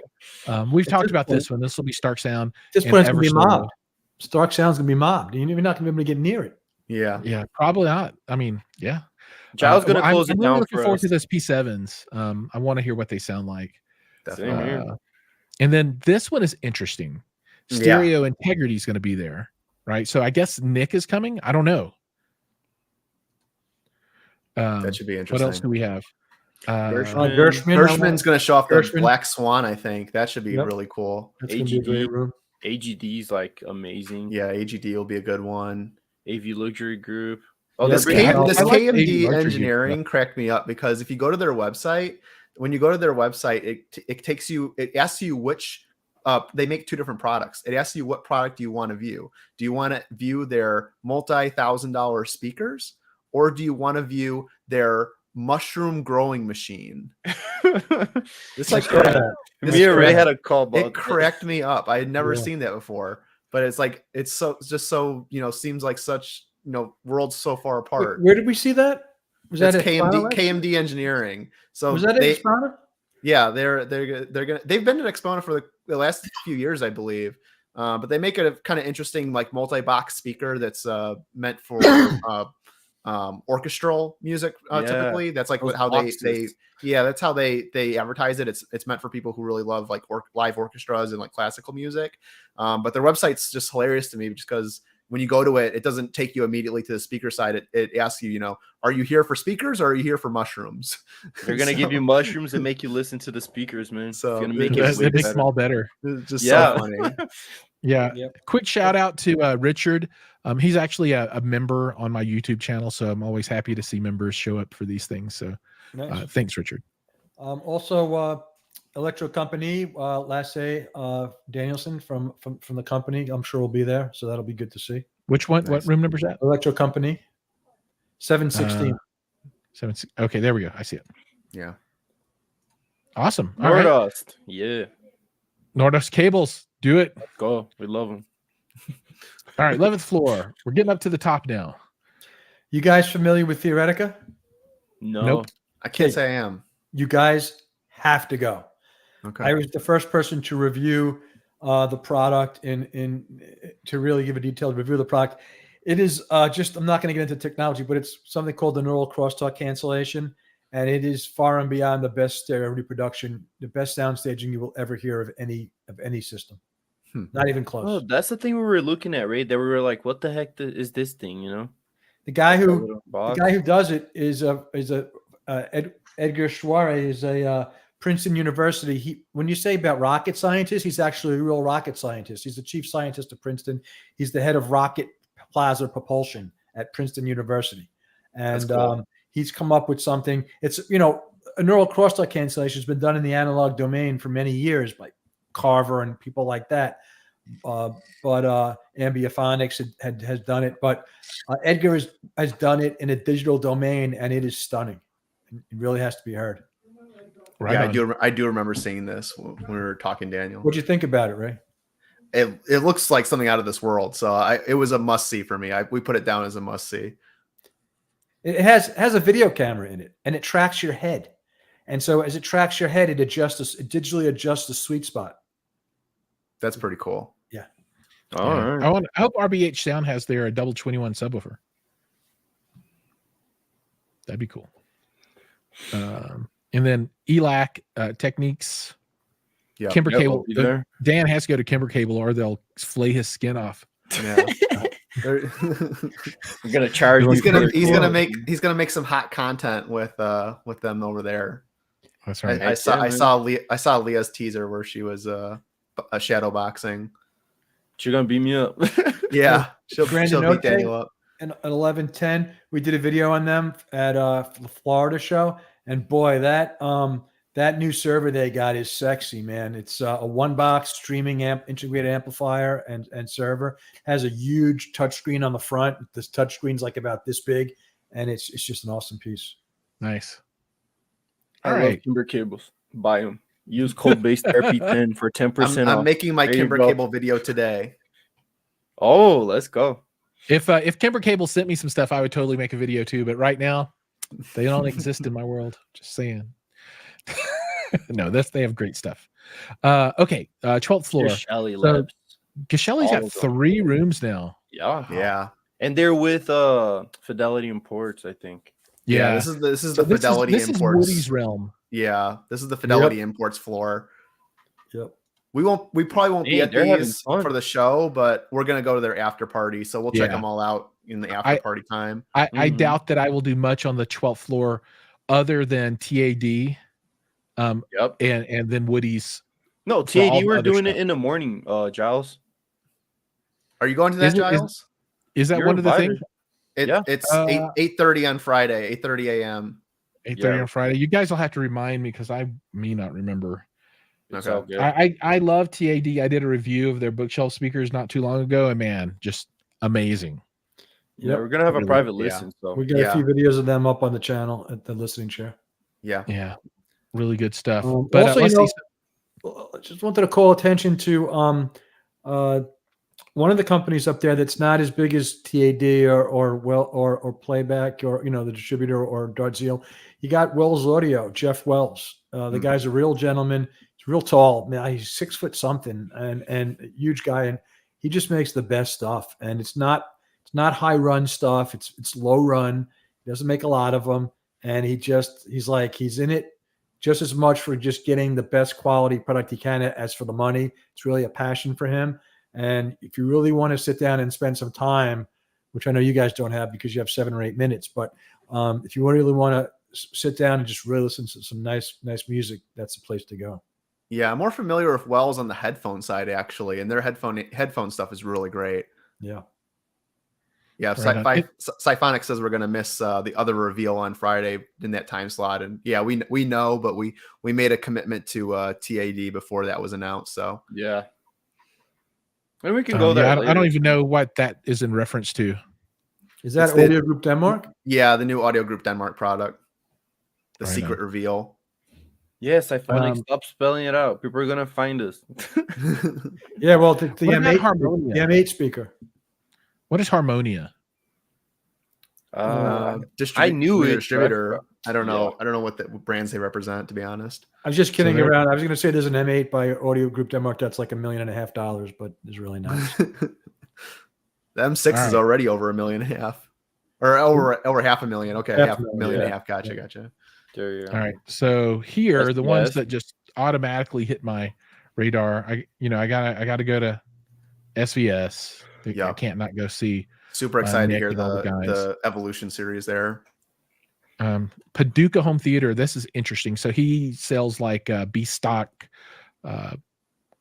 We've talked about this one. This will be Stark Sound. This point, it's going to be mobbed. Stark Sound's going to be mobbed. You're not going to be able to get near it. Yeah, probably not. I mean, yeah. Giles going to close it I'm down. Really looking forward to those P7s. I want to hear what they sound like. Same here. And then this one is interesting. Stereo integrity is going to be there, right? So I guess Nick is coming. I don't know. That should be interesting. What else do we have? Gershman's going to show off the Black Swan. I think that should be really cool. AGD's like amazing. Yeah, AGD will be a good one. AV Luxury Group. Oh, this KMD Engineering cracked me up because if you go to their website, when you go to their website, it asks you which. They make two different products. It asks you what product do you want to view. Do you want to view their multi-$1,000 speakers, or do you want to view their mushroom growing machine? It's like me and Ray had a call. It cracked me up. I had never seen that before, but it's like it's just so seems like such worlds so far apart. Where did we see that? Was that KMD Engineering? So was that at Axpona? Yeah, they've been at Axpona for the last few years, I believe. But they make a kind of interesting like multi-box speaker that's meant for orchestral music typically. That's like how that's how they advertise it. It's meant for people who really love like live orchestras and like classical music. But their website's just hilarious to me just because when you go to it, it doesn't take you immediately to the speaker side. It asks you, are you here for speakers or are you here for mushrooms? They're gonna give you mushrooms and make you listen to the speakers, man. So it's gonna make it makes them all better. It's just so funny. Yeah. Yep. Quick shout out to Richard. He's actually a member on my YouTube channel, so I'm always happy to see members show up for these things. So thanks, Richard. Also, Electro Company, Lasse Danielson from the company, I'm sure will be there, so that'll be good to see. Which one? Nice. What room number is that? Electro Company, 716. Okay, there we go. I see it. Yeah. Awesome. Nordost. Yeah. Nordost cables. Do it. Let's go. We love them. All right, 11th floor. We're getting up to the top now. You guys familiar with Theoretica? No. Nope. I can't say I am. You guys have to go. Okay. I was the first person to review the product and to really give a detailed review of the product. It is just, I'm not going to get into technology, but it's something called the neural crosstalk cancellation. And it is far and beyond the best stereo reproduction, the best sound staging you will ever hear of any system. Not even close. Oh, that's the thing we were looking at, right? That we were like, what the heck is this thing, The guy who does it is Edgar Schwarre is a Princeton University. When you say about rocket scientist, he's actually a real rocket scientist. He's the chief scientist of Princeton. He's the head of rocket plasma propulsion at Princeton University. And cool. He's come up with something. It's, a neural crosstalk cancellation has been done in the analog domain for many years by Carver and people like that. But Ambiophonics has done it. But Edgar has done it in a digital domain, and it is stunning. It really has to be heard. Right. Yeah, I do remember seeing this when we were talking, Daniel. What'd you think about it, Ray? It looks like something out of this world. So it was a must see for me. We put it down as a must see. It has a video camera in it, and it tracks your head. And so as it tracks your head, it digitally adjusts the sweet spot. That's pretty cool. Yeah. All right. I hope RBH Sound has their double 21 subwoofer. That'd be cool. And then ELAC Techniques. Yeah. Kimber Cable. Dan has to go to Kimber Cable or they'll flay his skin off. Yeah. We're gonna charge. He's gonna make some hot content with them over there. That's right. I saw Leah's teaser where she was a shadow boxing. She's gonna beat me up. Yeah, she'll beat Daniel up. And at 11:10, we did a video on them at the Florida show, and boy, that That new server they got is sexy, man. It's a one-box streaming integrated amplifier and server. Has a huge touchscreen on the front. This touchscreen's like about this big, and it's just an awesome piece. Nice. I love Kimber cables. Buy them. Use code based RP10 for 10% off. I'm making my Kimber cable video today. Oh, let's go. If Kimber Cable sent me some stuff, I would totally make a video too. But right now, they don't exist in my world. Just saying. No, they have great stuff. Okay, 12th floor. Gishelli's got 3 rooms now. Yeah. And they're with Fidelity Imports, I think. Yeah, this is the Fidelity Imports. This is Woody's realm. Yeah, this is the Fidelity Imports floor. Yep. We probably won't be at these for the show, but we're gonna go to their after party, so we'll check them all out in the after party time. I doubt that I will do much on the 12th floor other than TAD. And then Woody's. No, TAD, we're doing it in the morning, Giles. Are you going to that, Giles? Is that one of the things? It's 8:30 on Friday, 8:30 a.m. 8:30 on Friday. You guys will have to remind me because I may not remember. Okay. I love TAD. I did a review of their bookshelf speakers not too long ago, and man, just amazing. Yeah, we're gonna have a private listen. So we got a few videos of them up on the channel at the listening chair. Yeah, really good stuff. But also, I just wanted to call attention to one of the companies up there that's not as big as TAD or Playback or the distributor or Dartzeal. You got Wells Audio, Jeff Wells. The guy's a real gentleman. He's real tall. Man, he's 6 foot something and a huge guy, and he just makes the best stuff. And it's not high run stuff. It's low run. He doesn't make a lot of them, and he's in it just as much for just getting the best quality product he can as for the money. It's really a passion for him. And if you really want to sit down and spend some time, which I know you guys don't have because you have 7 or 8 minutes, but if you really want to sit down and just really listen to some nice music, that's the place to go. Yeah, I'm more familiar with Wells on the headphone side, actually, and their headphone stuff is really great. Yeah. Yeah, Siphonic says we're going to miss the other reveal on Friday in that time slot. And yeah, we know, but we made a commitment to TAD before that was announced. So yeah. And we can go there. I don't even know what that is in reference to. Is that Audio Group Denmark? Yeah, the new Audio Group Denmark product. The secret reveal. Yes, I finally stopped spelling it out. People are going to find us. Yeah, well, the M8 speaker. What is Harmonia? I knew it. Distributor. I don't know. I don't know what brands they represent, to be honest. I was just kidding around. I was going to say there's an M8 by Audio Group Denmark that's like $1.5 million, but it's really not. The M6 is already over $1.5 million, or over $500,000. Okay, $500,000, $1.5 million. Gotcha. There you go. All right. So here, the ones that just automatically hit my radar. I gotta go to SVS. I can't not go see. Super excited to hear the Evolution series there. Paducah Home Theater. This is interesting. So he sells like B stock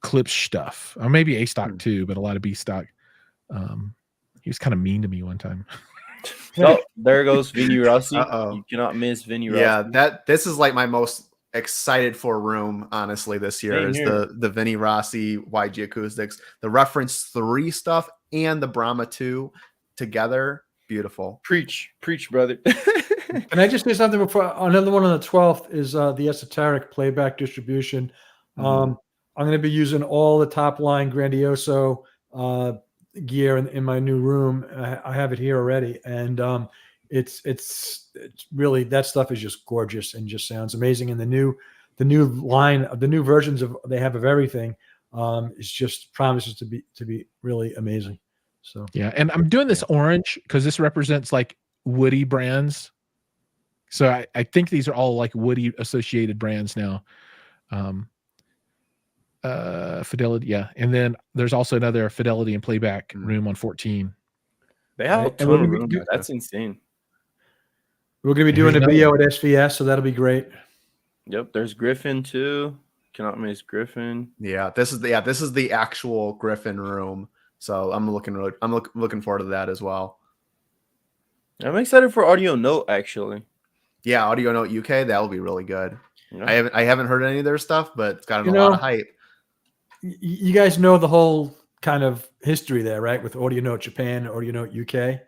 clips stuff, or maybe A stock too, but a lot of B stock. He was kind of mean to me one time. Oh, there goes Vinny Rossi. You cannot miss Vinny Rossi. Yeah, this is like my most excited for room, honestly, this year. Is the Vinny Rossi YG acoustics, the Reference 3 stuff, and the Brahma 2 together. Beautiful. Preach, brother. Can I just say something before? Another one on the 12th is the Esoteric Playback distribution. I'm going to be using all the top line Grandioso gear in my new room. I have it here already, and it's really, that stuff is just gorgeous and just sounds amazing. And the new line, the new versions they have of everything, is just promises to be really amazing. So yeah, and I'm doing this orange because this represents like Woody brands. So I think these are all like Woody associated brands now. Fidelity, yeah, and then there's also another Fidelity and Playback room on 14. They have a ton of room. That's insane. We're going to be doing a video at SVS, so that'll be great. Yep, there's Griffin too. Cannot miss Griffin. Yeah, this is the actual Griffin room. So I'm looking forward to that as well. I'm excited for Audio Note, actually. Yeah, Audio Note UK, that will be really good. I haven't heard any of their stuff, but it's gotten a lot of hype. You guys know the whole kind of history there, right? With Audio Note Japan, Audio Note UK.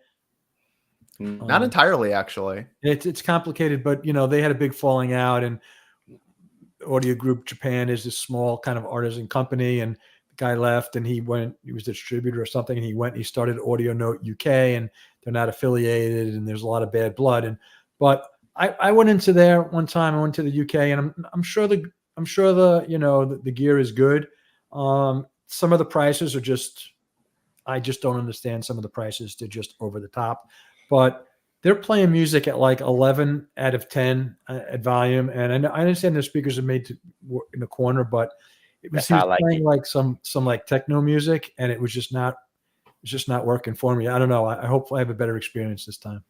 Not entirely, actually. It's complicated, but they had a big falling out, and Audio Group Japan is this small kind of artisan company, and the guy left, and he was a distributor or something, and he started Audio Note UK, and they're not affiliated, and there's a lot of bad blood. But I went into there one time. I went to the UK, and I'm sure the gear is good. Some of the prices are I just don't understand some of the prices. They're just over the top. But they're playing music at like 11 out of 10 at volume, and I understand their speakers are made to work in the corner, but he was playing like some like techno music, and it was just not working for me. I don't know. I hope I have a better experience this time.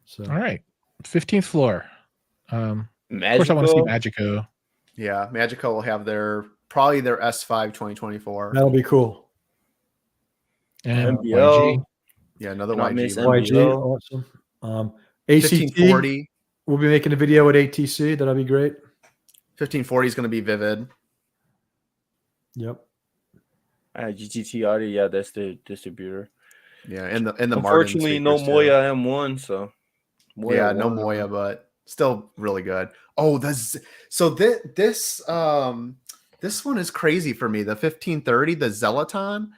So all right, 15th floor. Of course, I want to see Magico. Yeah, Magico will have probably their S5 2024. That'll be cool. And MBL. YG. Yeah, another YG. YG, awesome. ACT 1540. We'll be making a video at ATC. That'll be great. 1540 is going to be Vivid. Yep. GTT Audio, yeah, that's the distributor. Yeah, and the unfortunately no Moya M1, so Moya no Moya, but still really good. Oh, this one is crazy for me. The 1530, the Zeloton.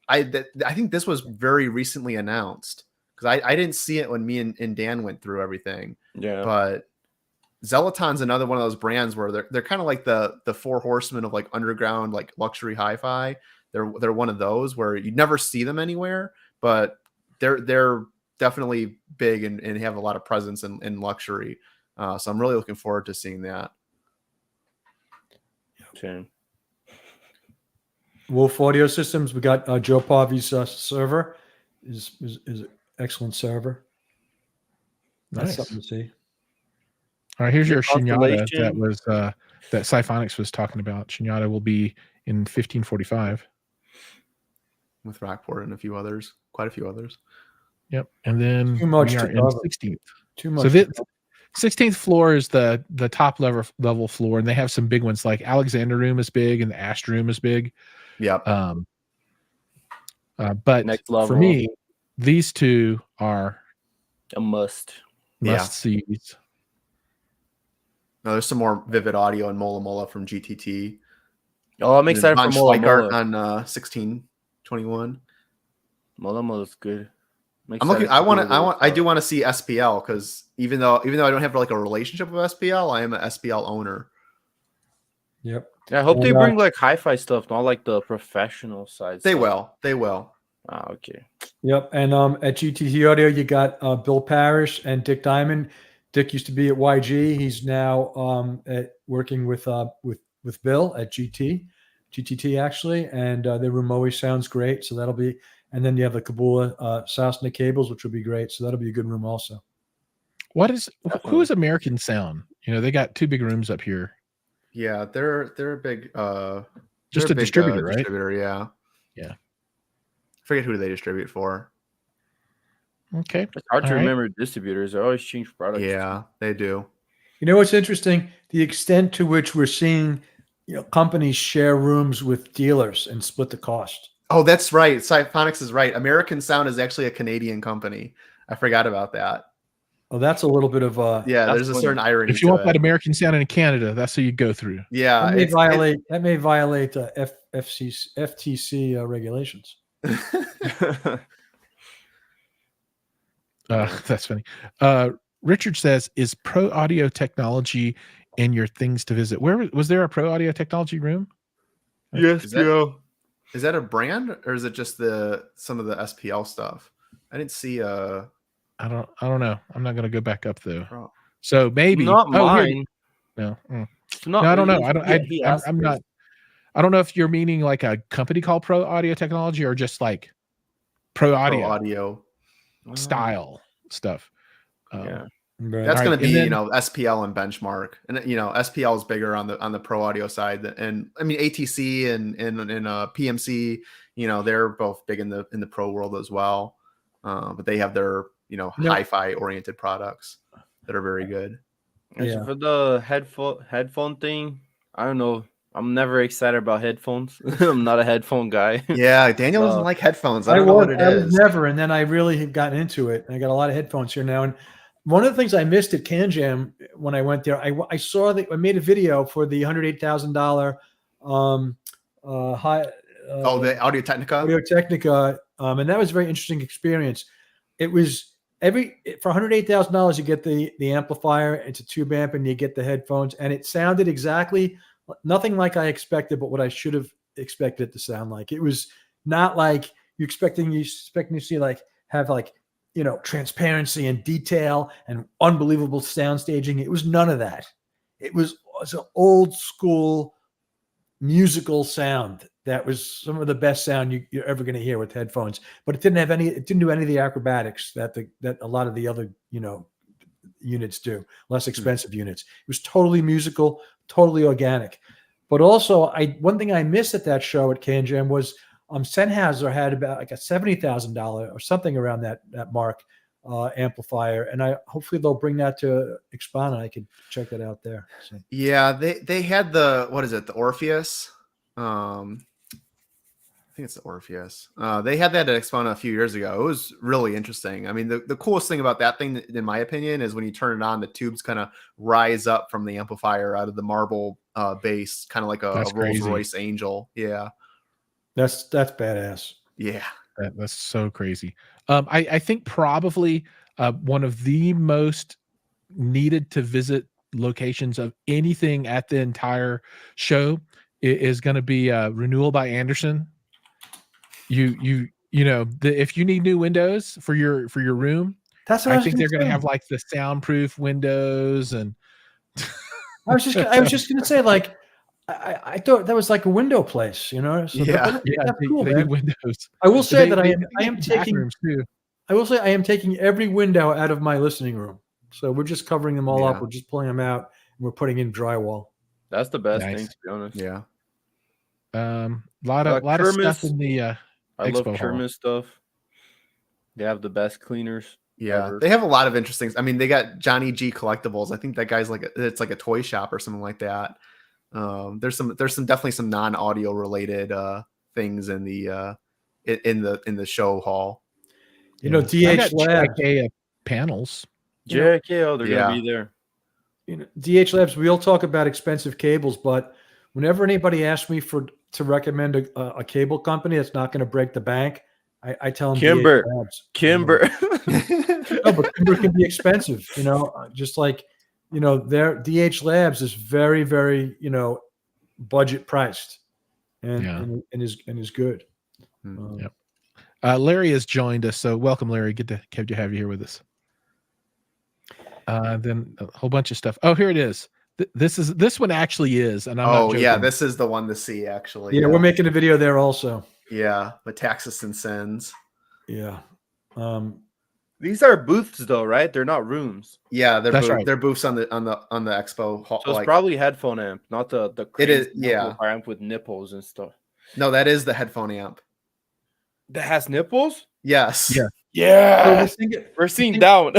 I think this was very recently announced because I didn't see it when me and Dan went through everything. Yeah, but Zeloton's another one of those brands where they're kind of like the four horsemen of like underground like luxury hi-fi. They're one of those where you never see them anywhere, but they're definitely big and have a lot of presence in luxury. So I'm really looking forward to seeing that. Okay. Wolf Audio Systems. We got Joe Pavi's server is an excellent server. That's something to see. All right, here's your Shinyata that was that Siphonics was talking about. Shinyata will be in 1545 with Rockport and quite a few others. Yep, and then too much we are to in cover. 16th. Too much. So the 16th floor is the top level floor, and they have some big ones like Alexander Room is big and the Asht Room is big. Yep. But next level. For me, these two are a must sees. No, there's some more Vivid Audio and Mola Mola from GTT. Oh, I'm excited for Mola Mola on 1621. Mola Mola is good. I'm looking. I do want to see SPL because even though I don't have like a relationship with SPL, I am an SPL owner. Yep. Yeah, I hope they bring like hi-fi stuff, not like the professional side. They will. They will. Ah, okay. Yep. And at GTT Audio, you got Bill Parrish and Dick Diamond. Dick used to be at YG. He's now working with Bill at GTT actually, and their room always sounds great. So that'll be. And then you have the Kabula Sasna cables, which will be great. So that'll be a good room also. Who is American Sound? They got two big rooms up here. Yeah, they're a big just a big, distributor, right? Distributor, yeah. Yeah. I forget who they distribute for. Okay. It's hard to remember distributors. They always change products. Yeah, they do. You know what's interesting? The extent to which we're seeing companies share rooms with dealers and split the cost. Oh, that's right. Siphonics is right. American Sound is actually a Canadian company. I forgot about that. Oh, that's a little bit of there's a certain irony. If you want that American Sound in Canada, that's who you go through. Yeah, that may violate FTC regulations. That's funny. Richard says, "Is Pro Audio Technology in your things to visit? Where was there a Pro Audio Technology room?" Yes, Is that a brand or is it just some of the SPL stuff? I didn't see I don't know. I'm not going to go back up though. So maybe not mine. No, I don't know. I'm not. I don't know if you're meaning like a company called Pro Audio Technology or just like Pro Audio style stuff. Yeah. That's going to be, SPL and Benchmark, and SPL is bigger on the Pro Audio side, and I mean ATC and PMC, they're both big in the Pro world as well, but they have their hi-fi oriented products. that are very good. Yeah. For the headphone thing, I don't know. I'm never excited about headphones. I'm not a headphone guy. Yeah, Daniel doesn't like headphones. I don't know what it I is. was never, and then I really have gotten into it. I got a lot of headphones here now. And one of the things I missed at Can Jam when I went there, I saw that I made a video for the $108,000 the Audio Technica, and that was a very interesting experience. It was for $108,000 you get the amplifier. It's a tube amp, and you get the headphones, and it sounded exactly nothing like I expected, but what I should have expected it to sound like. It was not like you expecting to see have transparency and detail and unbelievable sound staging. It was none of that. It was an old school musical sound that was some of the best sound you're ever going to hear with headphones. But it didn't do any of the acrobatics that a lot of the other units do, less expensive units. It was totally musical, totally organic. But also, one thing I missed at that show at Can Jam was Sennheiser had about like a $70,000 or something around that mark amplifier, and hopefully they'll bring that to Axpona. I could check that out there. So. Yeah, they had the Orpheus. I think it's the Orpheus. They had that at Axpona a few years ago. It was really interesting. I mean, the coolest thing about that thing, in my opinion, is when you turn it on, the tubes kind of rise up from the amplifier out of the marble base, kind of like a Rolls Royce Angel. Yeah, that's badass. Yeah, that's so crazy. I think probably one of the most needed to visit locations of anything at the entire show is going to be Renewal by Anderson. If you need new windows for your room, that's what I think they're going to have like the soundproof windows. And I was just going to say, like, I thought that was like a window place, So that's cool, they man. do windows. I will say that I am taking. I will say I am taking every window out of my listening room. So we're just covering them all up. We're just pulling them out and we're putting in drywall. That's the best thing, to be honest. Yeah. A lot of stuff in the I Expo love Kermit stuff. They have the best cleaners. Yeah, ever. they have a lot of interesting. I mean, they got Johnny G Collectibles. I think that guy's it's like a toy shop or something like that. There's definitely some non-audio related things in the show hall. DH Labs panels. JK, they're gonna be there. DH Labs. We'll talk about expensive cables, but whenever anybody asks me to recommend a cable company that's not going to break the bank, I tell them Kimber. No, but Kimber can be expensive. Just like their DH Labs is very, very budget priced, and is good. Yep. Larry has joined us, so welcome, Larry. Good to have you here with us. Then a whole bunch of stuff. Oh, here it is. This one actually is, and I'm not joking. Yeah, this is the one to see actually. Yeah, we're making a video there also. Yeah, Metaxas and Sins. Yeah. These are booths though, right? They're not rooms. Yeah, they're booths on the expo hall. So it's probably headphone amp, not the it is amp with nipples and stuff. No, that is the headphone amp. That has nipples? Yes. Yeah. So we're seeing down.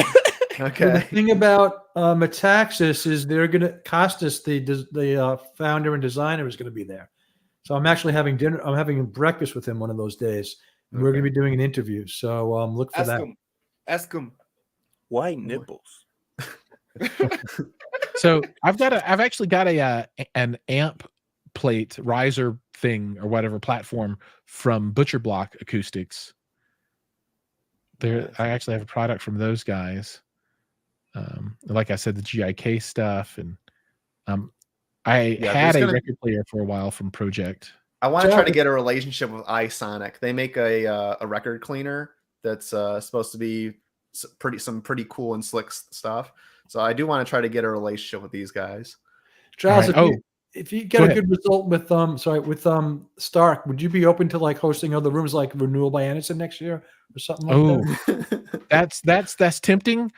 Okay. The thing about Metaxas is they're going to Costas, the founder and designer, is going to be there. So I'm actually having dinner. I'm having breakfast with him one of those days, and we're going to be doing an interview. So look for that. Ask him why nipples. So I've actually got an amp plate riser thing or whatever platform from Butcher Block Acoustics. I actually have a product from those guys. Like I said, the GIK stuff, and I had a record player for a while from Project. I want to try to get a relationship with iSonic. They make a record cleaner that's supposed to be some pretty cool and slick stuff. So I do want to try to get a relationship with these guys. Charles, if you get a good result with Stark, would you be open to like hosting other rooms like Renewal by Anderson next year or something like that? That's tempting.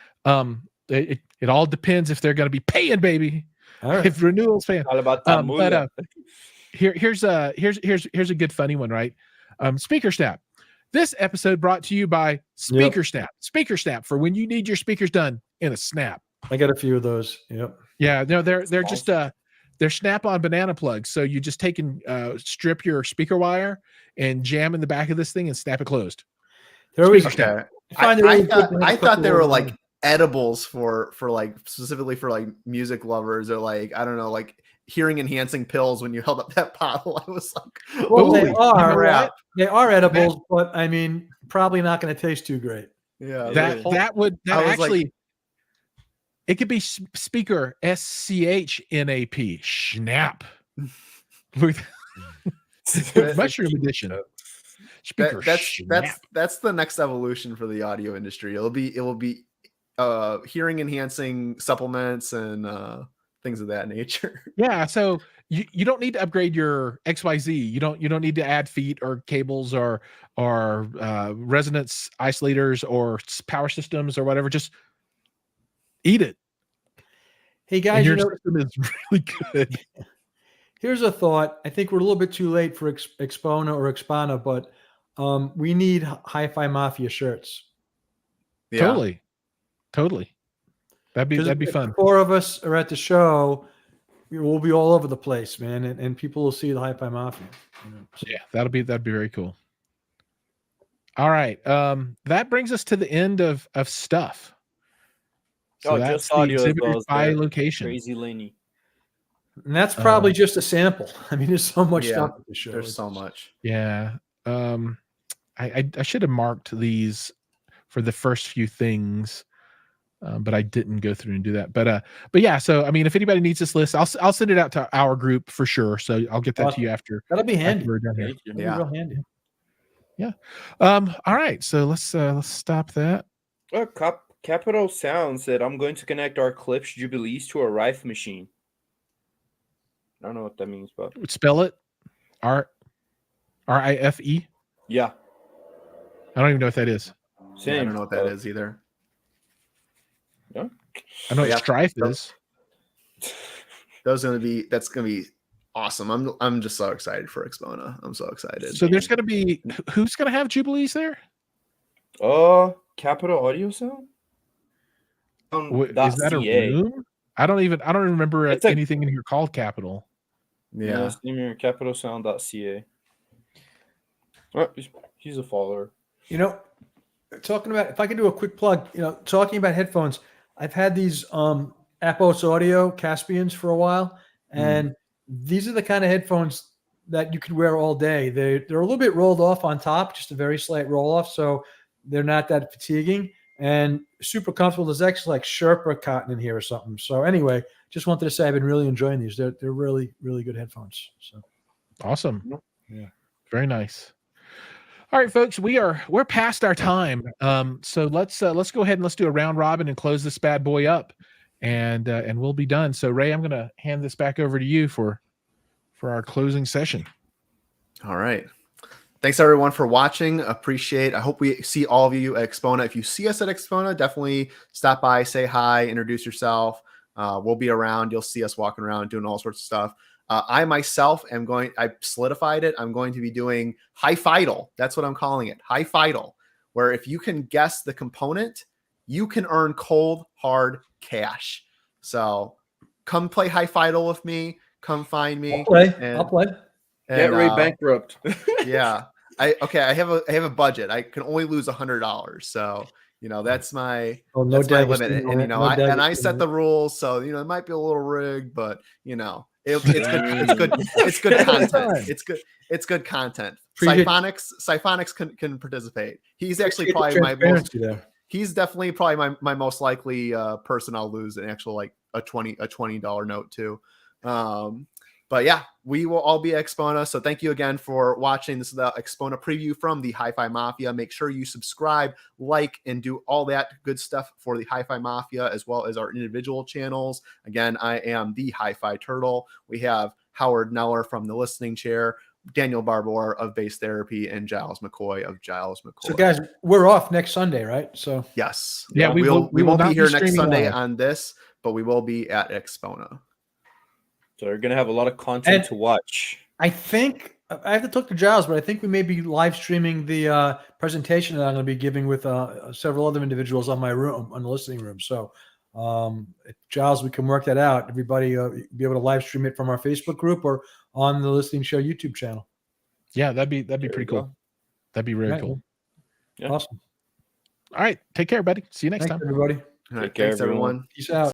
It all depends if they're going to be paying, baby. All right. If Renewal's paying, all about but here's a good funny one, right? Speaker Snap. This episode brought to you by Speaker Snap. Speaker Snap for when you need your speakers done in a snap. I got a few of those. Yep. Yeah, no, they're just they're snap-on banana plugs. So you just take and strip your speaker wire and jam in the back of this thing and snap it closed. They're always Okay. I thought they were like edibles for like specifically for like music lovers, or like, I don't know, like hearing enhancing pills. When you held up that bottle, I was like, well, holy they are crap. They are edibles, but I mean, probably not going to taste too great. Yeah, that would actually like, it could be speaker SCHNAP snap with mushroom edition. Speaker that's the next evolution for the audio industry. It will be hearing enhancing supplements and things of that nature. Yeah, so you don't need to upgrade your XYZ. You don't need to add feet or cables or resonance isolators or power systems or whatever. Just eat it. Hey guys, and your system is really good. Here's a thought. I think we're a little bit too late for Axpona or Axpona, but we need HiFi Mafia shirts. Yeah. Totally. That'd be fun. The four of us are at the show. We'll be all over the place, man, and people will see the HiFi Mafia. So. Yeah, that'd be very cool. All right, that brings us to the end of stuff. So that's the exhibit by location. Crazy Laney. And that's probably just a sample. I mean, there's so much stuff at the show. There's so much. Yeah. I should have marked these for the first few things, but I didn't go through and do that. But yeah. So I mean, if anybody needs this list, I'll send it out to our group for sure. So I'll get that to you after. That'll be handy. That'll be real handy. Yeah. All right. So let's stop that. Capital Sound said, "I'm going to connect our Clips Jubilees to a Rife machine." I don't know what that means, but spell it. RIFE. Yeah. I don't even know what that is. Same. Yeah, I don't know what that is either. Yeah. I know what strife is. That's gonna be awesome. I'm just so excited for Axpona. I'm so excited. So there's gonna be who's gonna have Jubilees there? Capital Audio Sound. Is that a room? I don't remember anything in here called Capital. Yeah. Capitalsound.ca. Oh, he's a follower. Talking about, if I can do a quick plug, talking about headphones, I've had these Apos Audio Caspians for a while, and these are the kind of headphones that you could wear all day. They're a little bit rolled off on top, just a very slight roll off, so they're not that fatiguing and super comfortable. There's actually like Sherpa cotton in here or something. So anyway, just wanted to say I've been really enjoying these. They're really, really good headphones. So awesome. Yeah. Very nice. All right, folks, we're past our time. So let's go ahead and let's do a round robin and close this bad boy up, and we'll be done. So Ray, I'm gonna hand this back over to you for our closing session. All right. Thanks everyone for watching. Appreciate. I hope we see all of you at Axpona. If you see us at Axpona, definitely stop by, say hi, introduce yourself. We'll be around. You'll see us walking around doing all sorts of stuff. I myself I solidified it. I'm going to be doing HiFi. That's what I'm calling it. HiFi, where if you can guess the component, you can earn cold, hard cash. So come play HiFi with me. Come find me. I'll play. Get Ray bankrupt. Yeah. I have a budget. I can only lose $100. So, that's my limit. And I set the rules. So, it might be a little rigged, but it's good. It's good content. It's good content. Siphonics can participate. He's actually probably he's definitely probably my most likely person I'll lose an actual like a $20 note to. But yeah, we will all be at Axpona. So thank you again for watching. This is the Axpona preview from the HiFi Mafia. Make sure you subscribe, like, and do all that good stuff for the HiFi Mafia, as well as our individual channels. Again, I am the HiFi Turtle. We have Howard Neller from the Listening Chair, Daniel Barbour of Bass Therapy, and Giles McCoy of Giles McCoy. So guys, we're off next Sunday, right? So yes. Yeah, we won't be here next Sunday on this, but we will be at Axpona. So you're going to have a lot of content to watch. I think I have to talk to Giles, but I think we may be live streaming the presentation that I'm going to be giving with several other individuals on the listening room. So Giles, we can work that out. Everybody be able to live stream it from our Facebook group or on the Listening Show YouTube channel. Yeah, that'd be pretty cool. That'd be really cool. Yeah. Awesome. All right. Take care, buddy. See you next time. Everybody. All right, thanks, everyone. Peace out.